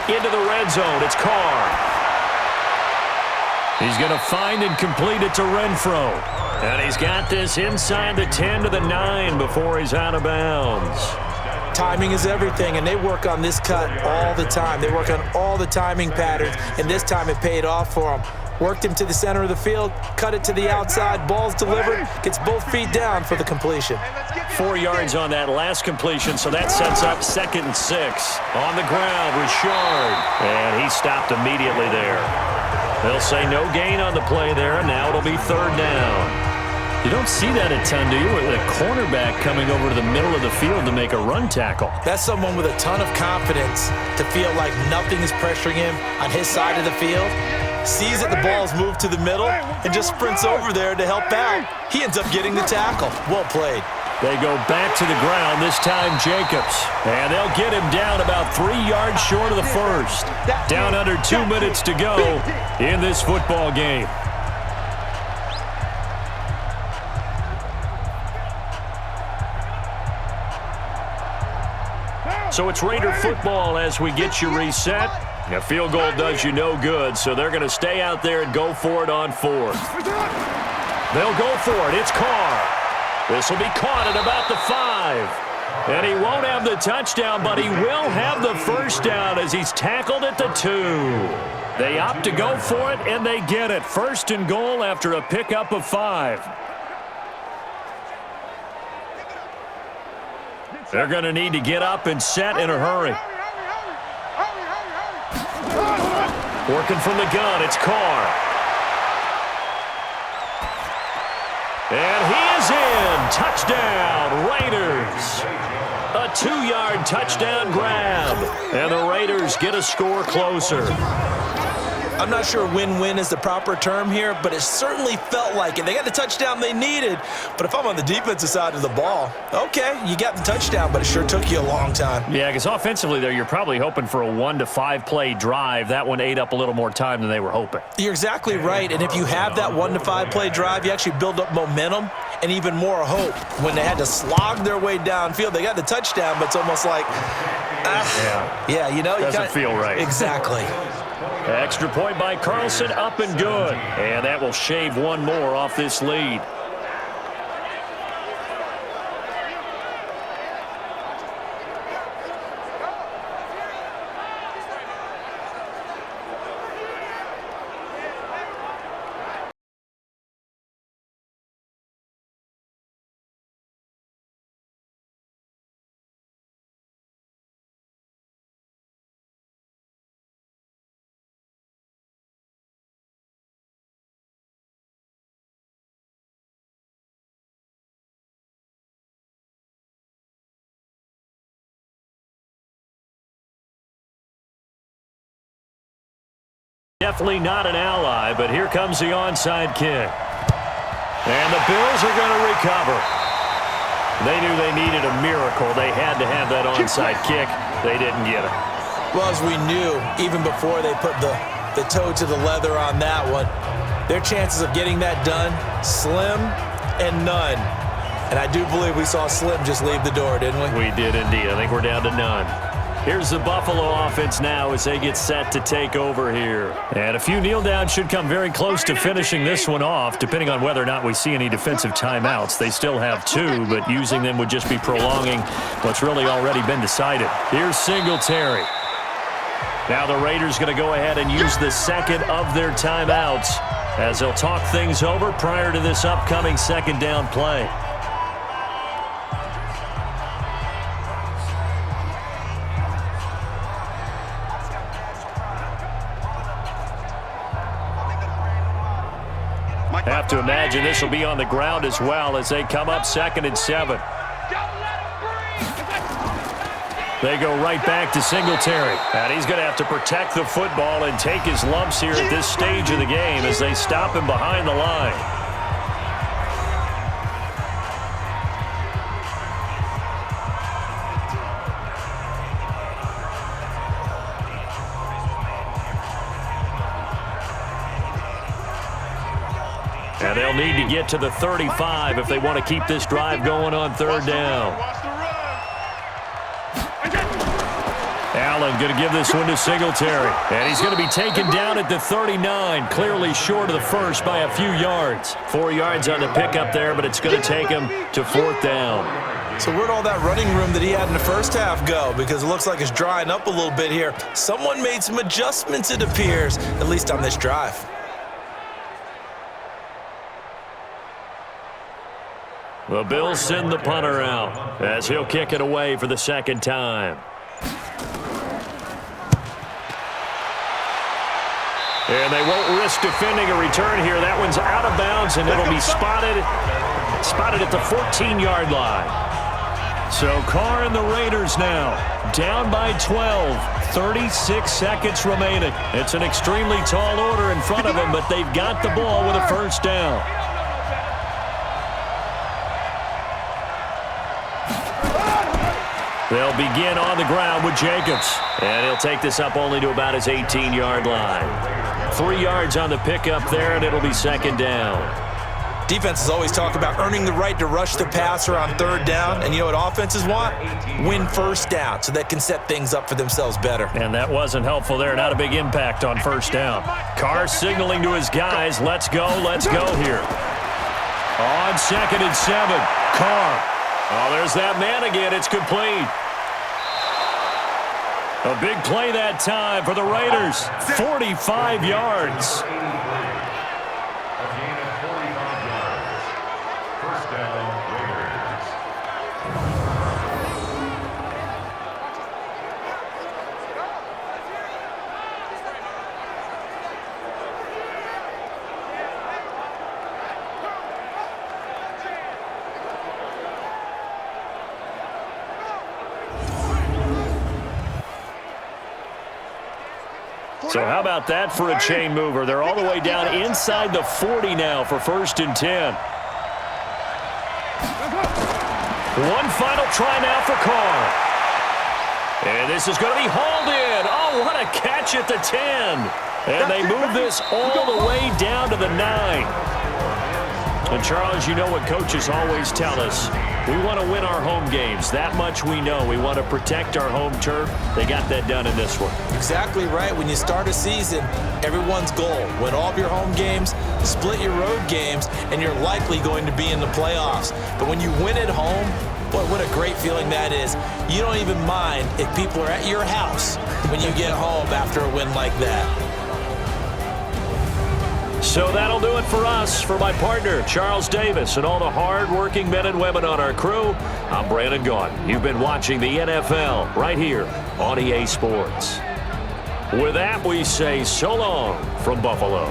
Into the red zone, it's Carr. He's going to find and complete it to Renfro. And he's got this inside the 10 to the 9 before he's out of bounds. Timing is everything, and they work on this cut all the time. They work on all the timing patterns, and this time it paid off for them. Worked him to the center of the field, cut it to the outside, ball's delivered, gets both feet down for the completion. 4 yards on that last completion, so that sets up 2nd and 6. On the ground, Richard, and he stopped immediately there. They'll say no gain on the play there, and now it'll be 3rd down. You don't see that a ton, do you? With a cornerback coming over to the middle of the field to make a run tackle. That's someone with a ton of confidence to feel like nothing is pressuring him on his side of the field. Sees that the ball's moved to the middle and just sprints over there to help out. He ends up getting the tackle. Well played. They go back to the ground, this time Jacobs. And they'll get him down about 3 yards short of the first. Down under 2 minutes to go in this football game. So it's Raider football as we get you reset. A field goal does you no good, so they're going to stay out there and go for it on 4th. They'll go for it. It's Carr. This will be caught at about the 5. And he won't have the touchdown, but he will have the first down as he's tackled at the 2. They opt to go for it, and they get it. 1st and goal after a pickup of 5. They're going to need to get up and set in a hurry. Working from the gun, it's Carr. And he is in. Touchdown, Raiders. A 2-yard touchdown grab. And the Raiders get a score closer. I'm not sure win-win is the proper term here, but it certainly felt like it. They got the touchdown they needed, but if I'm on the defensive side of the ball, okay, you got the touchdown, but it sure took you a long time. Yeah, because offensively there, you're probably hoping for a 1 to 5 play drive. That one ate up a little more time than they were hoping. You're exactly right, and if you have that 1 to 5 play drive, you actually build up momentum and even more hope. When they had to slog their way downfield, they got the touchdown, but it's almost like, yeah, you know. Doesn't feel right. Exactly. Extra point by Carlson, up and good. And that will shave 1 more off this lead. Definitely not an ally, but here comes the onside kick. And the Bills are going to recover. They knew they needed a miracle. They had to have that onside kick. They didn't get it. Well, as we knew, even before they put the toe to the leather on that one, their chances of getting that done, slim and none. And I do believe we saw Slim just leave the door, didn't we? We did indeed. I think we're down to none. Here's the Buffalo offense now as they get set to take over here. And a few kneel downs should come very close to finishing this one off, depending on whether or not we see any defensive timeouts. They still have 2, but using them would just be prolonging what's really already been decided. Here's Singletary. Now the Raiders going to go ahead and use the second of their timeouts as they'll talk things over prior to this upcoming second down play. Have to imagine this will be on the ground as well as they come up 2nd and 7. They go right back to Singletary. And he's going to have to protect the football and take his lumps here at this stage of the game as they stop him behind the line. And they'll need to get to the 35 if they want to keep this drive going on 3rd down. Allen going to give this one to Singletary. And he's going to be taken down at the 39, clearly short of the first by a few yards. 4 yards on the pickup there, but it's going to take him to 4th down. So where'd all that running room that he had in the first half go? Because it looks like it's drying up a little bit here. Someone made some adjustments, it appears, at least on this drive. The Bills send the punter out as he'll kick it away for the 2nd time. And they won't risk defending a return here. That one's out of bounds, and it'll be spotted at the 14-yard line. So Carr and the Raiders now down by 12. 36 seconds remaining. It's an extremely tall order in front of them, but they've got the ball with a 1st down. They'll begin on the ground with Jacobs. And he'll take this up only to about his 18-yard line. 3 yards on the pickup there, and it'll be 2nd down. Defenses always talk about earning the right to rush the passer on 3rd down. And you know what offenses want? Win 1st down so they can set things up for themselves better. And that wasn't helpful there. Not a big impact on 1st down. Carr signaling to his guys, let's go here. On 2nd and 7, Carr. Oh, there's that man again. It's complete. A big play that time for the Raiders. 45 yards. A gain of 45 yards. 1st down, Raiders. So how about that for a chain mover? They're all the way down inside the 40 now for 1st and 10. One final try now for Carr. And this is going to be hauled in. Oh, what a catch at the 10. And they move this all the way down to the 9. And, Charles, you know what coaches always tell us. We want to win our home games. That much we know. We want to protect our home turf. They got that done in this one. Exactly right. When you start a season, everyone's goal, win all of your home games, split your road games, and you're likely going to be in the playoffs. But when you win at home, boy, what a great feeling that is. You don't even mind if people are at your house when you get home after a win like that. So that'll do it for us. For my partner, Charles Davis, and all the hard-working men and women on our crew, I'm Brandon Gaudin. You've been watching the NFL right here on EA Sports. With that, we say so long from Buffalo.